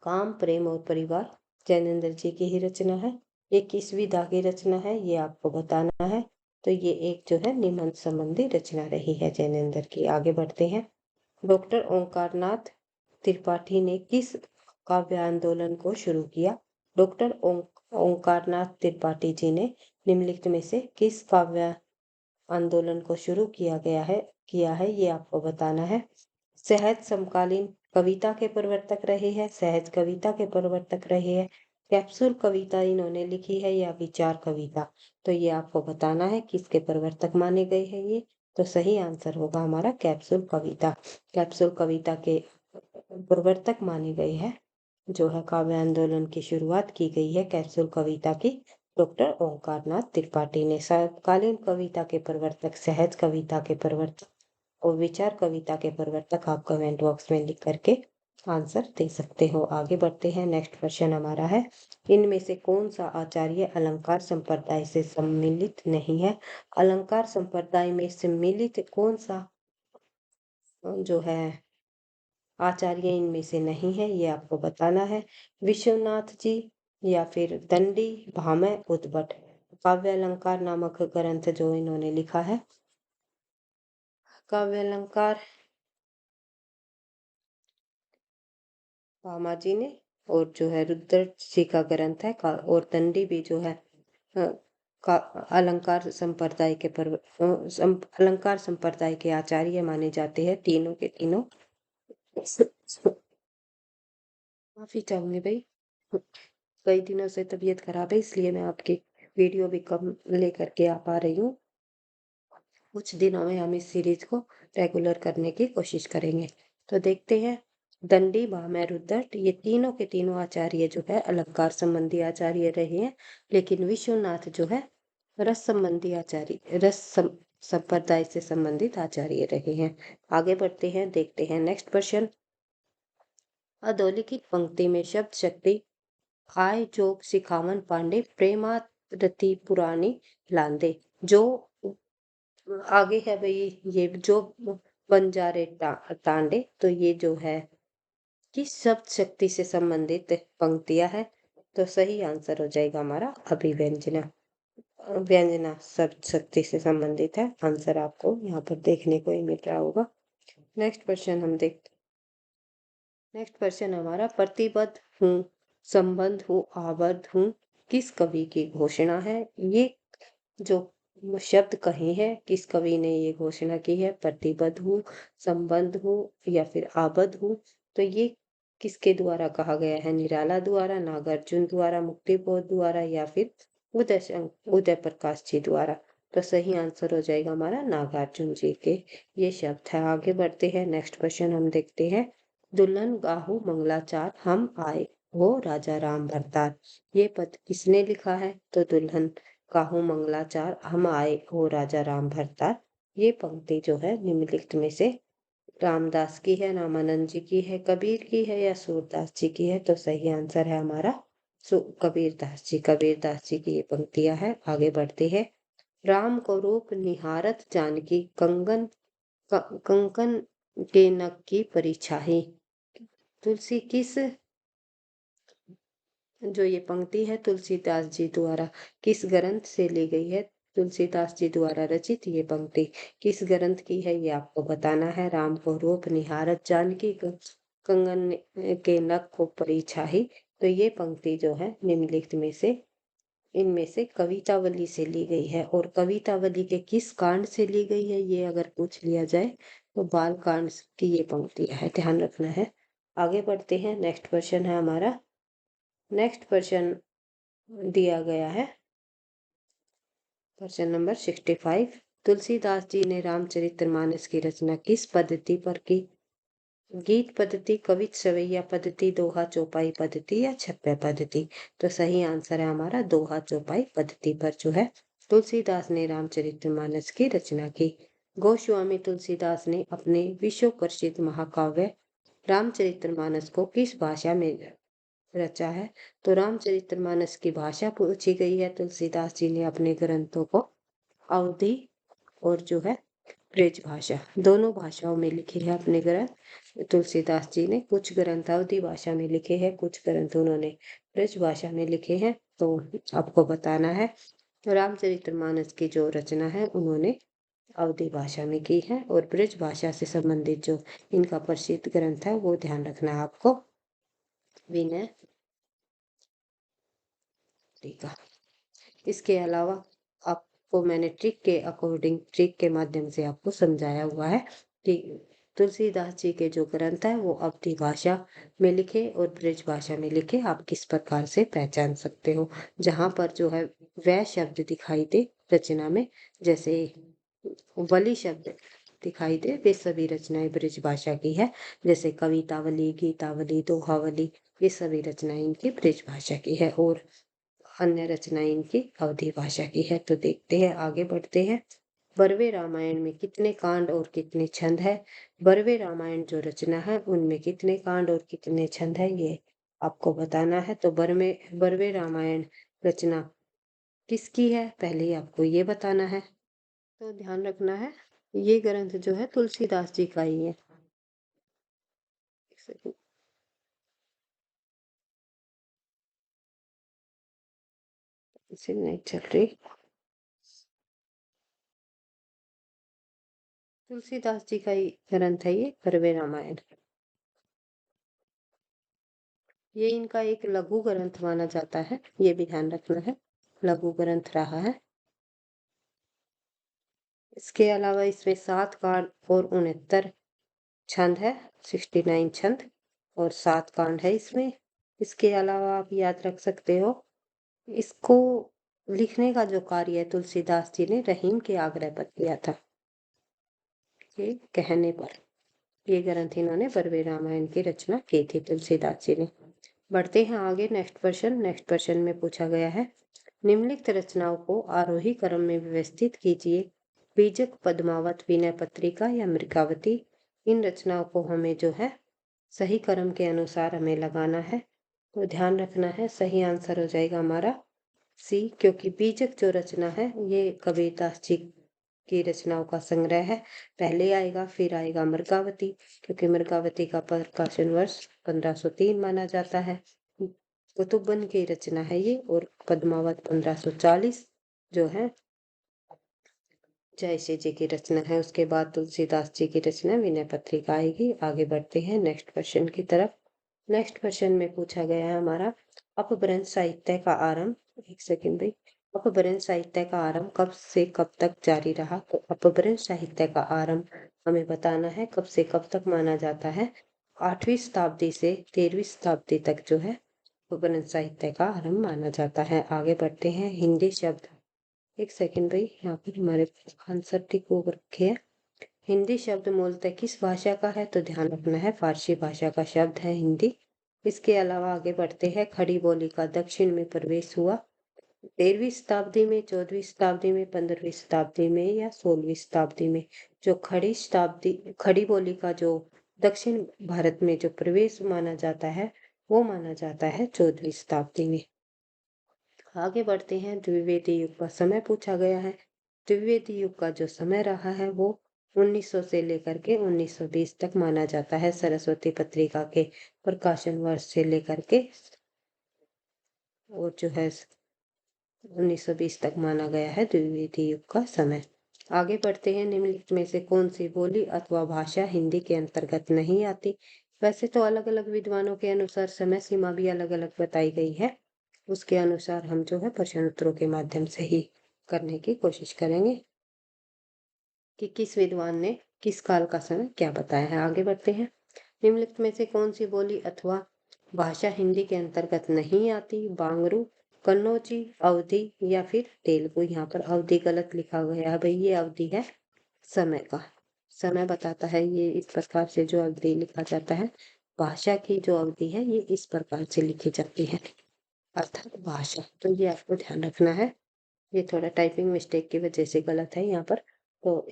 काम प्रेम और परिवार जैनेंद्र जी की ही रचना है। ये किस विधा की रचना है ये आपको बताना है। तो ये एक जो है निबंध संबंधी रचना रही है जैनेंद्र की। आगे बढ़ते हैं डॉक्टर ओंकारनाथ त्रिपाठी ने किस काव्य आंदोलन को शुरू किया? डॉक्टर ओंकारनाथ त्रिपाठी जी ने निम्नलिखित में से किस काव्य आंदोलन को शुरू किया है ये आपको बताना है। सहज समकालीन कविता के प्रवर्तक रहे हैं, सहज कविता के प्रवर्तक रहे हैं, कैप्सूल कविता इन्होंने लिखी है या विचार कविता। तो ये आपको बताना है किसके प्रवर्तक माने गए हैं ये। तो सही आंसर होगा हमारा कैप्सूल कविता। कैप्सूल कविता के प्रवर्तक माने गए हैं, जो है काव्य आंदोलन की शुरुआत की गई है कैप्सूल कविता की डॉक्टर ओंकारनाथ त्रिपाठी ने। समकालीन कविता के प्रवर्तक, सहज कविता के प्रवर्तक और विचार कविता के प्रवर्तक आप कमेंट बॉक्स में लिख करके आंसर दे सकते हो। आगे बढ़ते हैं। नेक्स्ट क्वेश्चन हमारा है, इनमें से कौन सा आचार्य अलंकार संप्रदाय से सम्मिलित नहीं है? अलंकार संप्रदाय में सम्मिलित कौन सा जो है आचार्य इनमें से नहीं है, ये आपको बताना है। विश्वनाथ जी या फिर दंडी, भामह, उद्भट। काव्य अलंकार नामक ग्रंथ जो इन्होंने लिखा है, काव्य अलंकार भामा जी ने, और जो है रुद्र जी का ग्रंथ है और दंडी भी जो है अ, का अलंकार संप्रदाय के अलंकार संप्रदाय के आचार्य माने जाते हैं, तीनों के तीनों। माफी चाहूंगी भाई, कई दिनों से तबीयत खराब है, इसलिए मैं आपकी वीडियो भी कम लेकर के आ पा रही हूँ। कुछ दिनों में हम इस सीरीज को रेगुलर करने की कोशिश करेंगे। तो देखते हैं, दंडी, भामह, रुद्रट ये तीनों के तीनों आचार्य जो है अलंकार संबंधी आचार्य रहे हैं, लेकिन विश्वनाथ जो है रस संबंधी आचार्य, संप्रदाय से संबंधित आचार्य रहे हैं। आगे बढ़ते हैं, देखते हैं नेक्स्ट क्वेश्चन। अधोलिखित पंक्ति में शब्द शक्ति आय जोग सिखावन पांडे प्रेमारती पुरानी लांदे, जो आगे है भाई ये जो बंजारे तांडे, तो ये जो है किस शब्द शक्ति से संबंधित पंक्तियां है? तो सही आंसर हो जाएगा हमारा अभिव्यंजना। व्यंजना शब्द शक्ति से संबंधित है। आंसर आपको यहाँ पर देखने को ही मिल रहा होगा। नेक्स्ट क्वेश्चन हम देखते नेक्स्ट क्वेश्चन हमारा, प्रतिबद्ध हूँ, संबंध हूँ, आबद्ध हूँ, किस कवि की घोषणा है? ये जो शब्द कहे हैं, किस कवि ने ये घोषणा की है? प्रतिबद्ध हूँ, संबंध हूँ या फिर आबद्ध हूँ। तो ये किसके द्वारा कहा गया है? निराला द्वारा, नागार्जुन द्वारा, मुक्तिबोध द्वारा या फिर उदय प्रकाश जी द्वारा। तो सही आंसर हो जाएगा हमारा नागार्जुन जी के ये शब्द है। आगे बढ़ते हैं, नेक्स्ट क्वेश्चन हम देखते हैं। दुल्हन गाहू मंगलाचार हम आए हो राजा राम भरतार, ये पद किसने लिखा है? तो दुल्हन काहू मंगलाचार हम आए हो राजा राम भरतार, ये पंक्ति जो है निम्नलिखित में से रामदास की है, रामानंद जी की है, कबीर की है या सूरदास जी की है? तो सही आंसर है हमारा कबीरदास जी की ये पंक्तियां है। आगे बढ़ते हैं। राम को रूप निहारत जानकी कंकन के नख की परिछाही, तुलसी किस जो ये पंक्ति है तुलसीदास जी द्वारा किस ग्रंथ से ली गई है? तुलसीदास जी द्वारा रचित ये पंक्ति किस ग्रंथ की है, ये आपको बताना है। राम को रूप निहारत जानकी कंगन के नख को परिछाही, तो ये पंक्ति जो है निम्नलिखित में से इनमें से कवितावली से ली गई है। और कवितावली के किस कांड से ली गई है, ये अगर पूछ लिया जाए तो बाल कांड की ये पंक्तियां है, ध्यान रखना है। आगे बढ़ते हैं, नेक्स्ट क्वेश्चन है हमारा। नेक्स्ट क्वेश्चन दिया गया है क्वेश्चन नंबर 65। तुलसीदास जी ने रामचरितमानस की रचना किस पद्धति पर की? गीत पद्धति, कवित सवैया पद्धति, दोहा चौपाई पद्धति या छप्पय पद्धति? तो सही आंसर है हमारा दोहा चौपाई पद्धति पर जो है तुलसीदास ने रामचरितमानस की रचना की। गोस्वामी तुलसीदास ने अपने विश्व प्रसिद्ध महाकाव्य रामचरितमानस को किस भाषा में रचा है? तो रामचरितमानस की भाषा पूछी गई है। तुलसीदास जी ने अपने ग्रंथों को अवधी और जो है ब्रज भाषा, दोनों भाषाओं में लिखे हैं अपने ग्रंथ। तुलसीदास जी ने कुछ ग्रंथ अवधी भाषा में लिखे हैं, कुछ ग्रंथ उन्होंने ब्रज भाषा में लिखे हैं। तो आपको बताना है रामचरितमानस की जो रचना है उन्होंने अवधी भाषा में की है। और ब्रज भाषा से संबंधित जो इनका प्रसिद्ध ग्रंथ है वो ध्यान रखना है आपको, विनय टीका। इसके अलावा आपको मैंने ट्रिक के माध्यम से आपको समझाया हुआ है कि तुलसीदास जी के जो ग्रंथ है वो अवधी भाषा में लिखे और ब्रज भाषा में लिखे, आप किस प्रकार से पहचान सकते हो। जहां पर जो है वह शब्द दिखाई दे रचना में, जैसे वली शब्द दिखाई दे, वे सभी रचनाएं ब्रज भाषा की है। जैसे कवितावली, गीतावली, दोहावली, ये सभी रचनाएं इनकी ब्रज भाषा की है और अन्य रचनाएं इनकी अवधी भाषा की है। तो देखते हैं, आगे बढ़ते हैं। बरवे रामायण में कितने कांड और कितने छंद है। बरवे रामायण जो रचना है उनमें कितने कांड और कितने छंद है, ये आपको बताना है। तो बरवे रामायण रचना किसकी है, पहले ही आपको ये बताना है। तो ध्यान रखना है, ये ग्रंथ जो है तुलसीदास जी का ही है। एक सेकंड, इसे नहीं चल रही। तुलसीदास जी का ही ग्रंथ है ये बरवे रामायण। ये इनका एक लघु ग्रंथ माना जाता है, ये भी ध्यान रखना है, लघु ग्रंथ रहा है। इसके अलावा इसमें 7 कांड और 69 छंद है, 69 छंद और 7 कांड है इसमें। इसके अलावा आप याद रख सकते हो, इसको लिखने का जो कार्य है तुलसीदास जी ने रहीम के आग्रह पर किया था, ये कहने पर ये ग्रंथ इन्होंने बरवे रामायण की रचना की थी तुलसीदास जी ने। बढ़ते हैं आगे, नेक्स्ट क्वेश्चन में पूछा गया है, निम्नलिखित रचनाओं को आरोही क्रम में व्यवस्थित कीजिए। बीजक, पद्मावत, विनय पत्रिका या मृगावती। इन रचनाओं को हमें जो है सही क्रम के अनुसार हमें लगाना है। तो ध्यान रखना है, सही आंसर हो जाएगा हमारा सी, क्योंकि बीजक जो रचना है ये कबीरदास जी की रचनाओं का संग्रह है। पहले आएगा, फिर आएगा मृगावती, क्योंकि मृगावती का प्रकाशन वर्ष 1503 माना जाता है। कुतुबन की रचना है ये। और पद्मावत 1540 जो है जयसी जी की रचना है। उसके बाद तुलसीदास जी की रचना विनय पत्रिका आएगी। आगे बढ़ते हैं नेक्स्ट क्वेश्चन की तरफ। नेक्स्ट क्वेश्चन में पूछा गया है हमारा, अपभ्रंश साहित्य का आरंभ, एक सेकंड भाई, अपभ्रंश साहित्य का आरंभ कब से कब तक जारी रहा। तो अपभ्रंश साहित्य का आरंभ हमें बताना है कब से कब तक माना जाता है। 8वीं शताब्दी से 13वीं शताब्दी तक जो है अपभ्रंश साहित्य का आरंभ माना जाता है। आगे बढ़ते हैं, हिंदी शब्द, एक सेकंड भाई, यहाँ पर हमारे आंसर ठीक हो रखे हैं। हिंदी शब्द मूलतः किस भाषा का है, तो ध्यान रखना है फारसी भाषा का शब्द है हिंदी। इसके अलावा आगे बढ़ते हैं, खड़ी बोली का दक्षिण में प्रवेश हुआ 13वीं शताब्दी में, 14वीं शताब्दी में, 15वीं शताब्दी में या 16वीं शताब्दी में। जो खड़ी बोली का जो दक्षिण भारत में जो प्रवेश माना जाता है वो माना जाता है 14वीं शताब्दी में। आगे बढ़ते हैं, द्विवेदी युग का समय पूछा गया है। द्विवेदी युग का जो समय रहा है वो 1900 से लेकर के 1920 तक माना जाता है। सरस्वती पत्रिका के प्रकाशन वर्ष से लेकर के और जो है 1920 तक माना गया है द्विवेदी युग का समय। आगे बढ़ते हैं, निम्नलिखित में से कौन सी बोली अथवा भाषा हिंदी के अंतर्गत नहीं आती। वैसे तो अलग अलग विद्वानों के अनुसार समय सीमा भी अलग अलग बताई गई है, उसके अनुसार हम जो है प्रश्न उत्तरों के माध्यम से ही करने की कोशिश करेंगे कि किस विद्वान ने किस काल का समय क्या बताया है। आगे बढ़ते हैं, निम्नलिखित में से कौन सी बोली अथवा भाषा हिंदी के अंतर्गत नहीं आती। बांगरू, कन्नौजी, अवधी या फिर तेलुगु। यहाँ पर अवधि गलत लिखा गया है भाई, ये अवधि है समय का, समय बताता है ये इस प्रकार से जो अवधि लिखा जाता है। भाषा की जो अवधि है ये इस प्रकार से लिखी जाती है, अर्थात भाषा। तो ये आपको ध्यान रखना है, ये थोड़ा टाइपिंग मिस्टेक की वजह से गलत है यहाँ पर। तो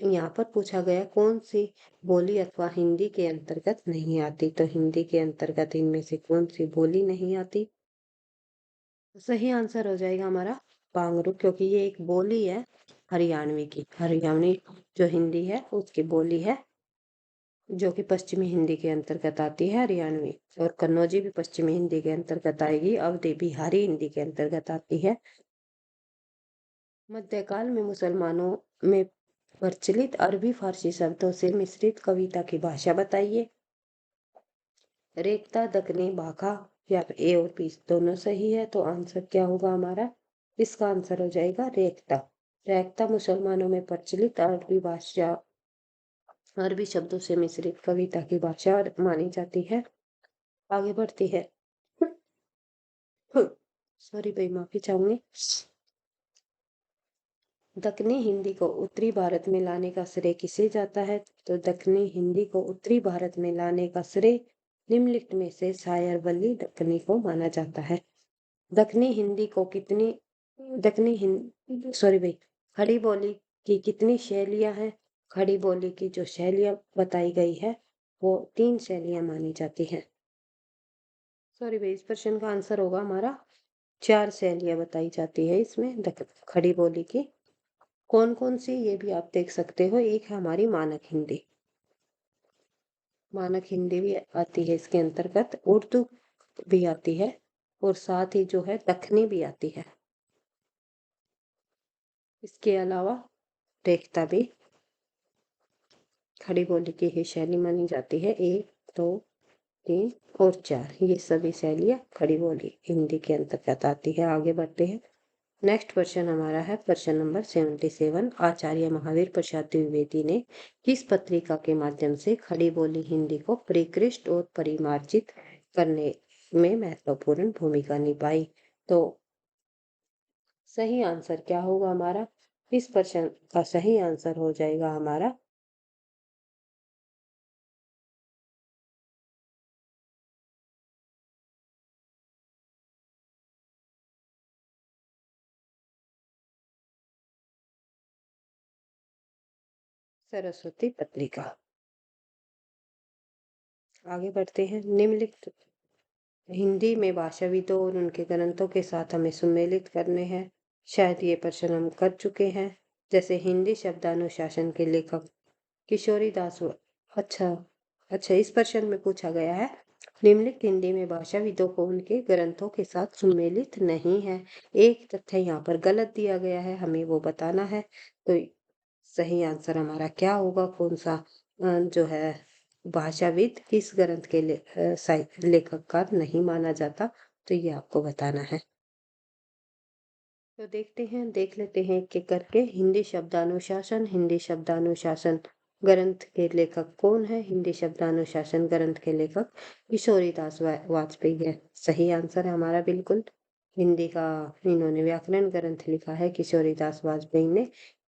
यहाँ पर पूछा गया कौन सी बोली अथवा हिंदी के अंतर्गत नहीं आती। तो हिंदी के अंतर्गत इनमें से कौन सी बोली नहीं आती, सही आंसर हो जाएगा हमारा बांगरू, क्योंकि ये एक बोली है हरियाणवी की। हरियाणवी जो हिंदी है उसकी बोली है जो कि पश्चिमी हिंदी के अंतर्गत आती है हरियाणवी। और कन्नौजी भी पश्चिमी हिंदी के अंतर्गत आएगी। अवधी बिहारी हिंदी के अंतर्गत आती है। मध्यकाल में मुसलमानों में प्रचलित अरबी फारसी शब्दों से मिश्रित कविता की भाषा बताइए। रेखता, दक्कनी, बाघा या ए और बी दोनों सही है, तो आंसर क्या होगा हमारा? इसका आंसर हो जाएगा रेखता। रेखता मुसलमानों में प्रचलित अरबी शब्दों से मिश्रित कविता की भाषा मानी जाती है। आगे बढ़ती है। सॉरी भाई, माफी चाहूंगी। दक्कनी हिंदी को उत्तरी भारत में लाने का श्रेय किसे जाता है? तो दक्कनी हिंदी को उत्तरी भारत में लाने का श्रेय निम्नलिखित में से शायर वली दक्कनी को माना जाता है। दक्कनी हिंदी को कितनी दक्कनी हिंदी सॉरी भाई खड़ी बोली की कितनी शैलियां हैं? खड़ी बोली की जो शैलियां बताई गई है वो 3 शैलियां मानी जाती हैं। सॉरी भाई, इस प्रश्न का आंसर होगा हमारा 4 शैलियां बताई जाती है इसमें खड़ी बोली की। कौन कौन सी ये भी आप देख सकते हो। एक है हमारी मानक हिंदी। मानक हिंदी भी आती है इसके अंतर्गत। उर्दू भी आती है और साथ ही जो है दक्कनी भी आती है। इसके अलावा रेखता भी खड़ी बोली की ही शैली मानी जाती है। 1, 2, 3 और 4 ये सभी शैलियां खड़ी बोली हिंदी के अंतर्गत आती है। आगे बढ़ते हैं। नेक्स्ट क्वेश्चन हमारा है प्रश्न नंबर 77। आचार्य महावीर प्रसाद द्विवेदी ने किस पत्रिका के माध्यम से खड़ी बोली हिंदी को परिष्कृत और परिमार्जित करने में महत्वपूर्ण भूमिका निभाई? तो सही आंसर क्या होगा हमारा? इस प्रश्न का सही आंसर हो जाएगा हमारा सरस्वती पत्रिका। आगे बढ़ते हैं। निम्नलिखित हिंदी में भाषाविदों और उनके ग्रंथों के साथ हमें सम्मिलित करने हैं। शायद ये प्रश्न हम कर चुके हैं। जैसे हिंदी शब्दानुशासन के लेखक किशोरी दास। अच्छा अच्छा, इस प्रश्न में पूछा गया है निम्नलिखित हिंदी में भाषाविदों को उनके ग्रंथों के साथ सम्मिलित नहीं है। एक तथ्य यहाँ पर गलत दिया गया है, हमें वो बताना है। तो सही आंसर हमारा क्या होगा? कौन सा जो है भाषाविद किस ग्रंथ के लेखककार नहीं माना जाता, तो ये आपको बताना है। तो देख लेते हैं एक एक करके। हिंदी शब्दानुशासन ग्रंथ के लेखक कौन है? हिंदी शब्दानुशासन ग्रंथ के लेखक किशोरीदास वाजपेयी है। सही आंसर है हमारा बिल्कुल। हिंदी का इन्होंने व्याकरण ग्रंथ लिखा है किशोरीदास वाजपेयी ने।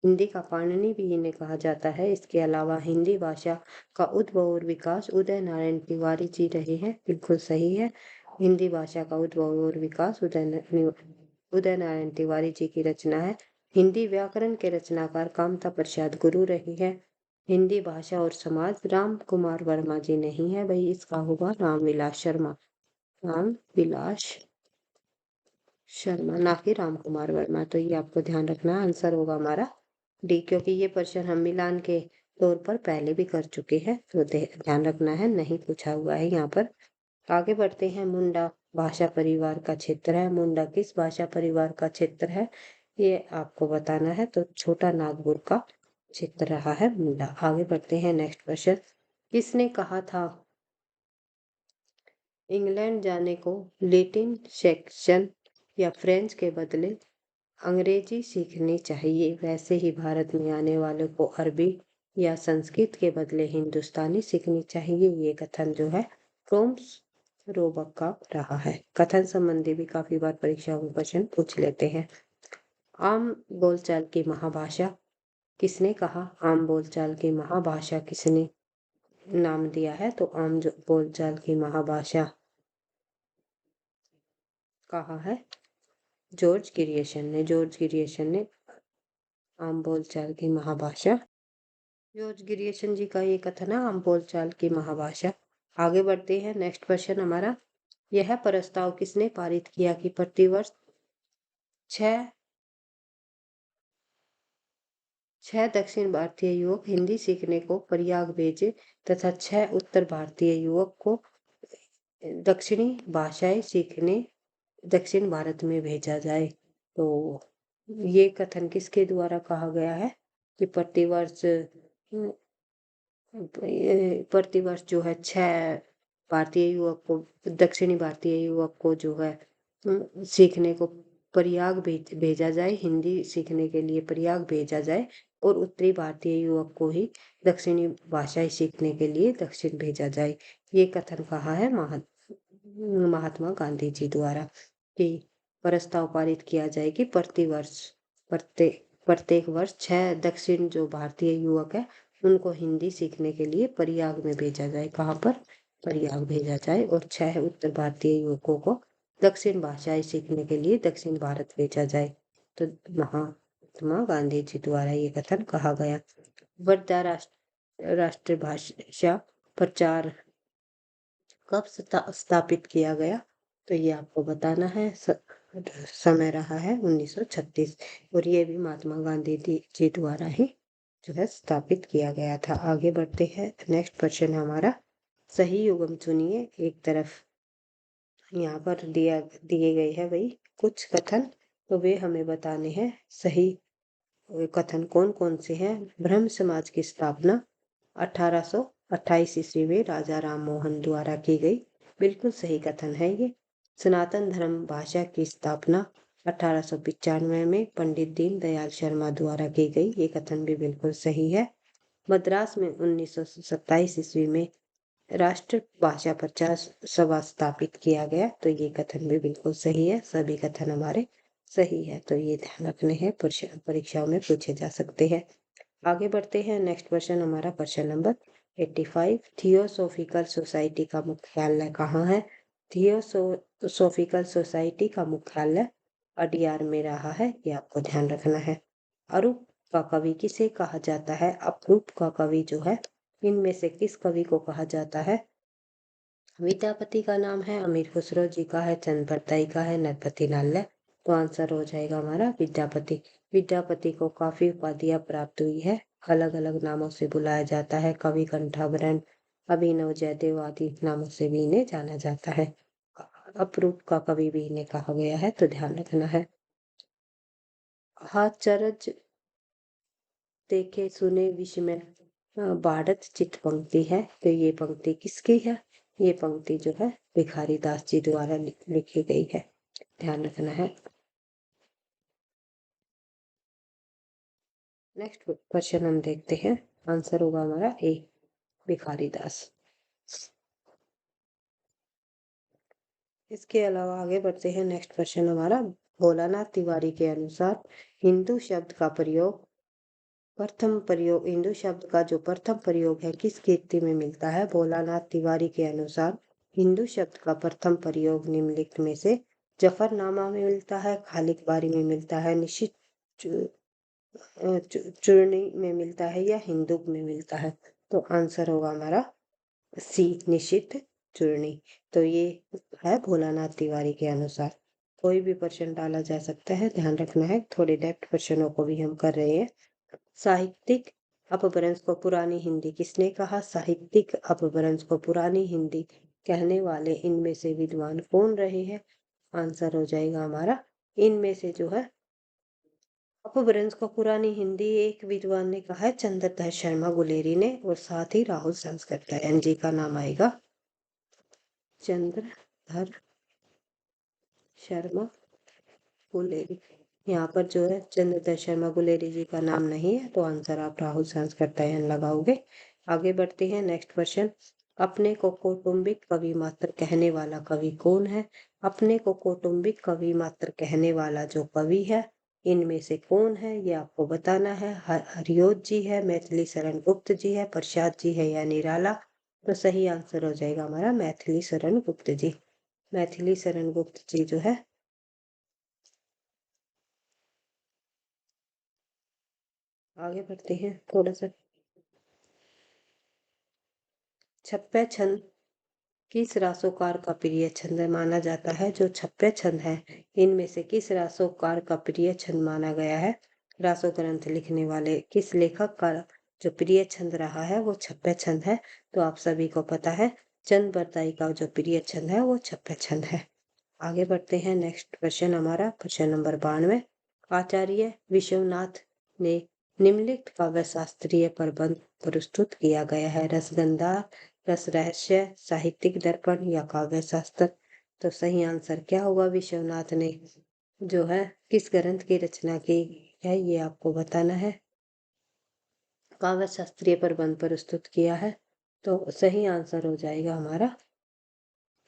हिंदी का पाणिनि भी इन्हें कहा जाता है। इसके अलावा हिंदी भाषा का उद्भव और विकास उदय नारायण तिवारी जी रहे हैं। बिल्कुल सही है। हिंदी भाषा का उद्भव और विकास उदय नारायण तिवारी जी की रचना है। हिंदी व्याकरण के रचनाकार कामता प्रसाद गुरु रही है। हिंदी भाषा और समाज राम कुमार वर्मा जी नहीं है भाई, इसका होगा रामविलास शर्मा। रामविलास शर्मा, ना कि राम कुमार वर्मा। तो ये आपको ध्यान रखना, आंसर होगा हमारा डी, क्योंकि ये प्रश्न हम मिलान के तौर पर पहले भी कर चुके हैं। तो ध्यान रखना है, नहीं पूछा हुआ है यहाँ पर। आगे बढ़ते हैं। मुंडा भाषा परिवार का क्षेत्र है। मुंडा किस भाषा परिवार का क्षेत्र है, ये आपको बताना है। तो छोटा नागपुर का क्षेत्र रहा है मुंडा। आगे बढ़ते हैं। Next question. किसने कहा था इंग्लैंड जाने को लैटिन सेक्शन या फ्रेंच के बदले अंग्रेजी सीखनी चाहिए, वैसे ही भारत में आने वालों को अरबी या संस्कृत के बदले हिंदुस्तानी सीखनी चाहिए? ये कथन जो है टॉम्स रोबक का रहा है। कथन संबंधी भी काफी बार परीक्षा में प्रश्न पूछ लेते हैं। आम बोलचाल की महाभाषा किसने कहा? आम बोलचाल की महाभाषा किसने नाम दिया है? तो आम बोलचाल की महाभाषा कहा है जॉर्ज ग्रियर्सन ने। जॉर्ज ग्रियर्सन ने आम बोलचाल की महाभाषा, जॉर्ज ग्रियर्सन जी का ये कथन है आम बोलचाल की महाभाषा। आगे बढ़ते हैं। नेक्स्ट क्वेश्चन हमारा। यह प्रस्ताव किसने पारित किया कि प्रतिवर्ष छह छह दक्षिण भारतीय युवक हिंदी सीखने को प्रयाग भेजे तथा 6 उत्तर भारतीय युवक को दक्षिणी भाषाएं सीखने दक्षिण भारत में भेजा जाए? तो ये कथन किसके द्वारा कहा गया है? कि प्रतिवर्ष जो है 6 भारतीय युवक को, दक्षिणी भारतीय युवक को जो है सीखने को प्रयाग भेजा जाए, हिंदी सीखने के लिए प्रयाग भेजा जाए, और उत्तरी भारतीय युवक को ही दक्षिणी भाषाएं सीखने के लिए दक्षिण भेजा जाए। ये कथन कहा है महात्मा गांधी जी द्वारा कि प्रस्ताव पारित किया जाए कि प्रत्येक वर्ष 6 दक्षिण जो भारतीय युवक है उनको हिंदी सीखने के लिए प्रयाग में भेजा जाए। कहाँ पर? प्रयाग भेजा जाए। और 6 उत्तर भारतीय युवकों को दक्षिण भाषाएं सीखने के लिए दक्षिण भारत भेजा जाए। तो महात्मा गांधी जी द्वारा ये कथन कहा गया। वर्धा राष्ट्रभाषा प्रचार कब स्थापित किया गया? तो ये आपको बताना है। समय रहा है 1936, और ये भी महात्मा गांधी जी द्वारा ही जो है स्थापित किया गया था। आगे बढ़ते हैं। नेक्स्ट क्वेश्चन है हमारा, सही युग्म चुनिए। एक तरफ यहाँ पर दिए गए हैं वही कुछ कथन, तो वे हमें बताने हैं। सही कथन कौन कौन से हैं? ब्रह्म समाज की स्थापना 1828 ईस्वी में राजा राम मोहन द्वारा की गई, बिल्कुल सही कथन है ये। सनातन धर्म भाषा की स्थापना 1895 में पंडित दीनदयाल शर्मा द्वारा की गई, ये कथन भी बिल्कुल सही है। मद्रास में 1927 ईस्वी में राष्ट्र भाषा प्रचार सभा स्थापित किया गया, तो ये कथन भी बिल्कुल सही है। सभी कथन हमारे सही है, तो ये ध्यान रखने हैं, परीक्षाओं में पूछे जा सकते हैं। आगे बढ़ते हैं। नेक्स्ट क्वेश्चन हमारा क्वेश्चन नंबर 85, थियोसोफिकल सोसाइटी का मुख्यालय कहाँ है? थियोसोफिकल सोसाइटी का मुख्यालय अडियार में रहा है, ये आपको ध्यान रखना है। अरूप का कवि किसे कहा जाता है? अपरूप का कवि जो है, इनमें से किस कवि को कहा जाता है? विद्यापति का नाम है, अमीर खुसरो जी का है, चंद बरताई का है, नरपति नाल्य। तो आंसर हो जाएगा हमारा विद्यापति। विद्यापति को काफी उपाधियां प्राप्त हुई है, अलग अलग नामों से बुलाया जाता है। कवि कंठाभरण, अभिनव जयदेव आदि नामों से भी इन्हें जाना जाता है। अपरूप का कवि भी इन्हें कहा गया है, तो ध्यान रखना है। हाचरज देखे सुने विस्मय बाढ़त चित पंक्ति है, तो ये पंक्ति किसकी है? ये पंक्ति जो है भिखारी दास जी द्वारा लिखी गई है, ध्यान रखना है। नेक्स्ट क्वेश्चन हम देखते हैं, आंसर होगा हमारा ए, भिखारी दास। इसके अलावा आगे बढ़ते हैं। नेक्स्ट क्वेश्चन हमारा, भोलानाथ तिवारी के अनुसार हिंदू शब्द का हिंदू शब्द का जो प्रथम प्रयोग है किस कीर्ति में मिलता है? भोलानाथ तिवारी के अनुसार हिंदू शब्द का प्रथम प्रयोग निम्नलिखित में से जफरनामा में मिलता है, खालिक बारी में मिलता है, निश्चित चूर्णी में मिलता है, या हिंदुक में मिलता है? तो आंसर होगा हमारा सी, निश्चित चूर्णी। तो ये है भोलानाथ तिवारी के अनुसार। कोई भी प्रश्न डाला जा सकता है, ध्यान रखना है। थोड़े डेप्थ प्रश्नों को भी हम कर रहे हैं। साहित्यिक अपभ्रंश को पुरानी हिंदी किसने कहा? साहित्यिक अपभ्रंश को पुरानी हिंदी कहने वाले इनमें से विद्वान कौन रहे हैं? आंसर हो जाएगा हमारा, इनमें से जो है अपभ्रंश को पुरानी हिंदी एक विद्वान ने कहा है, चंद्रधर शर्मा गुलेरी ने, और साथ ही राहुल संस्कृत गायन जी का नाम आएगा, चंद्रधर शर्मा गुलेरी। यहाँ पर जो है चंद्रधर शर्मा गुलेरी जी का नाम नहीं है, तो आंसर आप राहुल संस्कृतायन लगाओगे। आगे बढ़ते हैं। नेक्स्ट क्वेश्चन, अपने को कौटुंबिक कवि मात्र कहने वाला कवि कौन है? अपने को कौटुंबिक कवि मात्र कहने वाला जो कवि है इनमें से कौन है, ये आपको बताना है। हरियोत जी है, मैथिली शरण गुप्त जी है, प्रसाद जी है, या निराला? तो सही आंसर हो जाएगा हमारा मैथिली शरण गुप्त जी। मैथिली शरण गुप्त जी जो है, आगे बढ़ते हैं थोड़ा सा। छप्पे छंद किस रासोकार का प्रिय छंद माना जाता है? जो छप्पे छंद है इनमें से किस रासोकार का प्रिय छंद माना गया है? रासो ग्रंथ लिखने वाले किस लेखक का जो प्रिय छंद रहा है वो छप्पे छंद है? तो आप सभी को पता है, चंद बरताई का जो प्रिय छंद है वो छप्पे छंद है। आगे बढ़ते हैं। नेक्स्ट क्वेश्चन हमारा क्वेश्चन नंबर 92, आचार्य विश्वनाथ ने निम्नलिखित काव्य शास्त्रीय प्रबंध प्रस्तुत किया गया है। रसगंधा, रस रहस्य, साहित्यिक दर्पण या काव्य शास्त्र। तो सही आंसर क्या होगा? विश्वनाथ ने जो है किस ग्रंथ की रचना की है ये आपको बताना है। काव्य शास्त्रीय प्रबंध प्रस्तुत किया है, तो सही आंसर हो जाएगा हमारा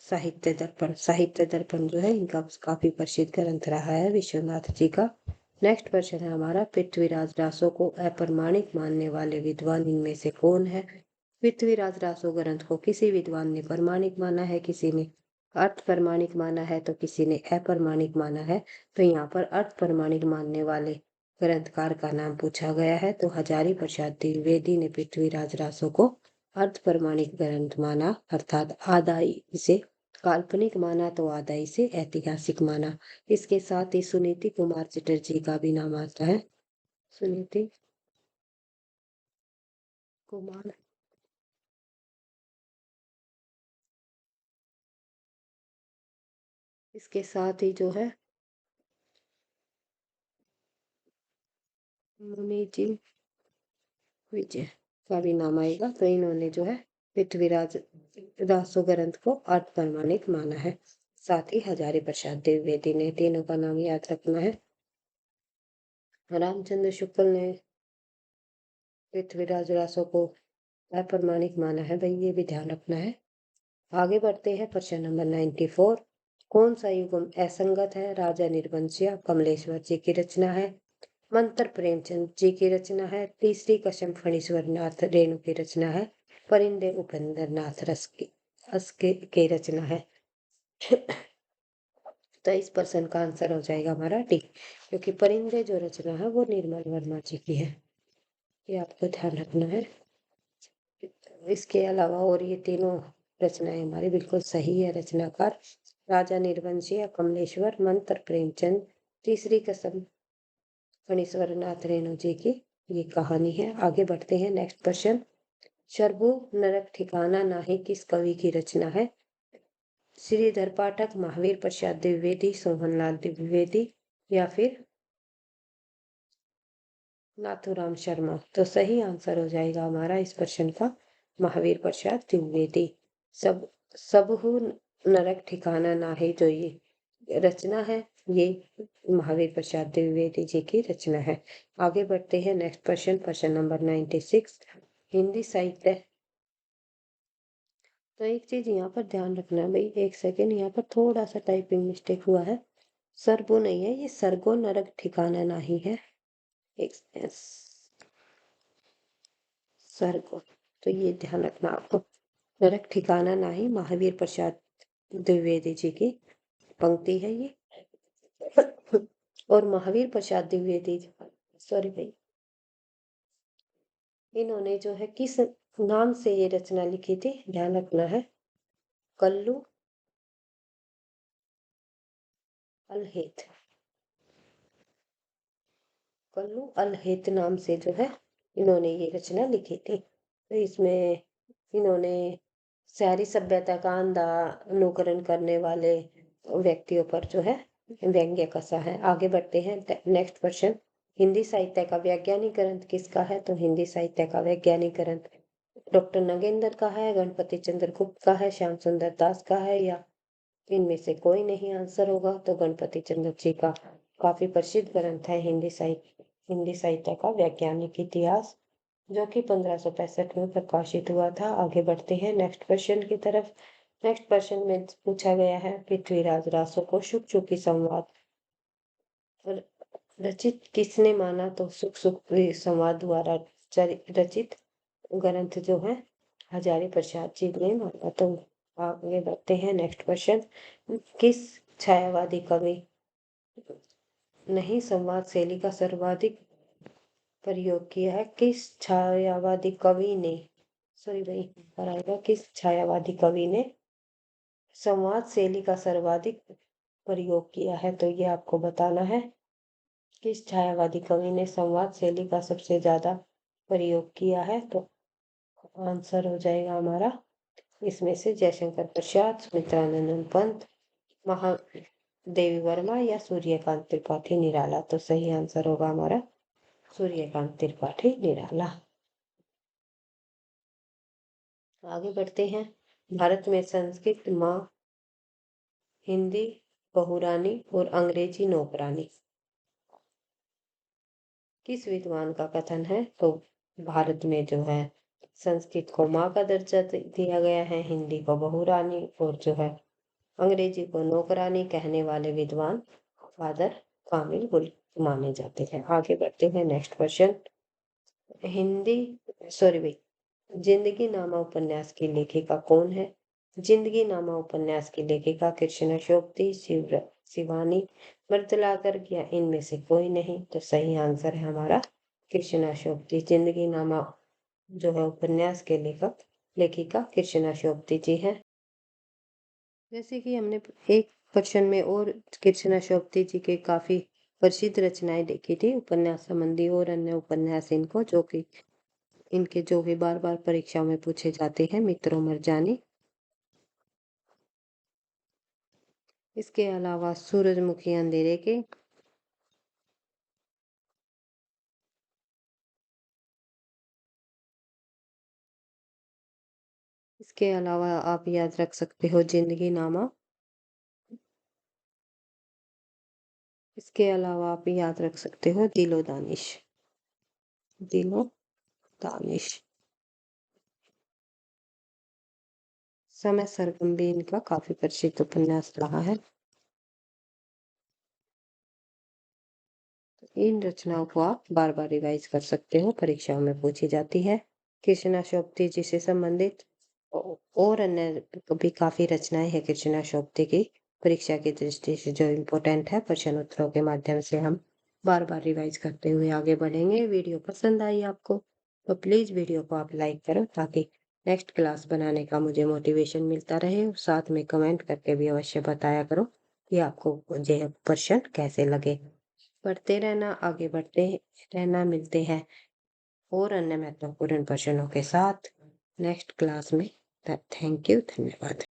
साहित्य दर्पण। साहित्य दर्पण जो है इनका काफी प्रसिद्ध ग्रंथ रहा है विश्वनाथ जी का। नेक्स्ट क्वेश्चन है हमारा, पृथ्वीराज रासो को अप्रमाणिक मानने वाले विद्वान इनमें से कौन है? पृथ्वीराज रासो ग्रंथ को किसी विद्वान ने प्रमाणिक माना है, किसी ने अर्थ प्रमाणिक माना है, तो किसी ने अप्रमाणिक माना है। तो यहाँ पर अर्थ प्रमाणिक मानने वाले ग्रंथकार का नाम पूछा गया है, तो हजारी प्रसाद द्विवेदी ने पृथ्वीराज रासो को अर्थ प्रमाणिक ग्रंथ माना, अर्थात आधा इसे काल्पनिक माना तो आधा इसे ऐतिहासिक माना। इसके साथ ही सुनीति कुमार चटर्जी का भी नाम आता है। सुनीति कुमार इसके साथ ही जो है मुनि जी विजय का भी नाम आएगा। तो इन्होंने जो है पृथ्वीराज रासो ग्रंथ को अर्थ प्रमाणिक माना है। साथ ही हजारी प्रसाद द्विवेदी ने, तीनों का नाम याद रखना है। रामचंद्र शुक्ल ने पृथ्वीराज रासो को अप्रमाणिक माना है, भाई ये भी ध्यान रखना है। आगे बढ़ते हैं, प्रश्न नंबर 94। कौन सा युगम असंगत है? राजा निर्वंशिया कमलेश्वर जी की रचना है, मंत्र प्रेमचंद जी की रचना है, तीसरी कसम फणीश्वर नाथ रेणु की रचना है, परिंदे उपेंद्र नाथ रस की रचना है। तो इस प्रश्न का आंसर हो जाएगा हमारा डी, क्योंकि परिंदे जो रचना है वो निर्मल वर्मा जी की है, ये आपको ध्यान रखना है। इसके अलावा और ये तीनों रचनाएं हमारी बिल्कुल सही है। रचनाकार राजा निर्वंशी या कमलेश्वर, मंत्र प्रेमचंद, तीसरी कसम फणीश्वर नाथ रेणु जी की ये कहानी है। आगे बढ़ते हैं, नेक्स्ट क्वेश्चन। शर्बु नरक ठिकाना नाही किस कवि की रचना है? श्रीधर पाठक, महावीर प्रसाद द्विवेदी, सोहनलाल द्विवेदी या फिर नाथूराम शर्मा। तो सही आंसर हो जाएगा हमारा इस प्रश्न का महावीर प्रसाद द्विवेदी। सब सबहु नरक ठिकाना नाहे जो ये रचना है, ये महावीर प्रसाद द्विवेदी जी की रचना है। आगे बढ़ते हैं, नेक्स्ट क्वेश्चन, प्रश्न नंबर 96। हिंदी साहित्य। तो एक चीज यहाँ पर ध्यान रखना है भाई, एक सेकेंड, यहाँ पर थोड़ा सा टाइपिंग मिस्टेक हुआ है। सरबो नहीं है, ये सरगो नरक ठिकाना नहीं है। एक सरगो, तो ये ध्यान रखना आपको। नरक ठिकाना नहीं महावीर प्रसाद द्विवेदी जी की पंक्ति है ये। और महावीर प्रसाद द्विवेदी, सॉरी भाई, इन्होंने जो है किस नाम से ये रचना लिखी थी, ध्यान रखना है। कल्लू अलहेत, कल्लू अलहेत नाम से जो है इन्होंने ये रचना लिखी थी। तो इसमें इन्होंने सारी सभ्यता का अंधा अनुकरण करने वाले व्यक्तियों पर जो है व्यंग्य कसा है। आगे बढ़ते हैं, नेक्स्ट क्वेश्चन। हिंदी साहित्य का वैज्ञानिक ग्रंथ किसका है? तो हिंदी साहित्य का वैज्ञानिक ग्रंथ डॉक्टर नगेंद्र का है, गणपति चंद्र गुप्त का है, श्याम सुंदर दास का है, या इनमें से कोई नहीं आंसर होगा। तो गणपति चंद्र जी का काफी प्रसिद्ध ग्रंथ है हिंदी साहित्य का वैज्ञानिक इतिहास, जो कि 1565 में प्रकाशित हुआ था। आगे बढ़ते हैं नेक्स्ट क्वेश्चन की तरफ। नेक्स्ट क्वेश्चन में पूछा गया है, पृथ्वीराज रासो को शुक शुकी संवाद रचित किसने माना? तो सुख सुख संवाद द्वारा रचित ग्रंथ जो है हजारी प्रसाद जी ने माना। तो आगे बढ़ते हैं, नेक्स्ट क्वेश्चन। किस छायावादी कवि नहीं संवाद शैली का सर्वाधिक प्रयोग किया है? किस छायावादी कवि ने, सॉरी भाई पर आएगा, किस छायावादी कवि ने संवाद शैली का सर्वाधिक प्रयोग किया है? तो ये आपको बताना है, किस छायावादी कवि ने संवाद शैली का सबसे ज्यादा प्रयोग किया है। तो आंसर हो जाएगा हमारा इसमें से जयशंकर प्रसाद, सुमित्रानंद पंत, महादेवी वर्मा या सूर्यकांत त्रिपाठी निराला। तो सही आंसर होगा हमारा सूर्यकांत त्रिपाठी निराला। आगे बढ़ते हैं। भारत में संस्कृत माँ, हिंदी बहुरानी और अंग्रेजी नौकरानी। किस विद्वान का कथन है? तो भारत में जो है संस्कृत को माँ का दर्जा दिया गया है, हिंदी को बहुरानी और जो है अंग्रेजी को नौकरानी कहने वाले विद्वान फादर कामिल गुल माने जाते हैं। आगे बढ़ते हैं। Next question. हिंदी सॉरी भाई जिंदगी नामा उपन्यास की लेखिका कौन है? जिंदगी नामा उपन्यास की लेखिका कृष्णा शोभती, शिवानी मृदुलागर या इनमें से कोई नहीं? तो सही आंसर है हमारा कृष्णा शोभती। जिंदगी नामा जो है उपन्यास के लेखिका कृष्णा शोभती जी है। जैसे कि हमने एक क्वेश्चन में और कृष्णा शोभती जी के काफी प्रसिद्ध रचनाएं देखी थी, उपन्यास संबंधी और अन्य उपन्यास इनको जो भी बार बार परीक्षाओं में पूछे जाते हैं। मित्रों मरजानी, इसके अलावा सूरजमुखी अंधेरे के, इसके अलावा आप याद रख सकते हो जिंदगी नामा, इसके अलावा आप याद रख सकते हो दिलो दानिश, दिलो दानिश। समय सरगम भी इनका काफी प्रसिद्ध उपन्यास रहा है। इन रचनाओं को आप बार बार रिवाइज कर सकते हो, परीक्षाओं में पूछी जाती है। कृष्णा शोभती जी से संबंधित और अन्य भी काफी रचनाएं हैं कृष्णा शोभती की, परीक्षा की दृष्टि से जो इम्पोर्टेंट है, प्रश्न उत्तरों के माध्यम से हम बार बार रिवाइज करते हुए आगे बढ़ेंगे। वीडियो पसंद आई आपको तो प्लीज वीडियो को आप लाइक करो, ताकि नेक्स्ट क्लास बनाने का मुझे मोटिवेशन मिलता रहे। और साथ में कमेंट करके भी अवश्य बताया करो कि आपको ये प्रश्न कैसे लगे। पढ़ते रहना, आगे बढ़ते रहना। मिलते हैं और अन्य महत्वपूर्ण प्रश्नों के साथ नेक्स्ट क्लास में। थैंक यू, धन्यवाद।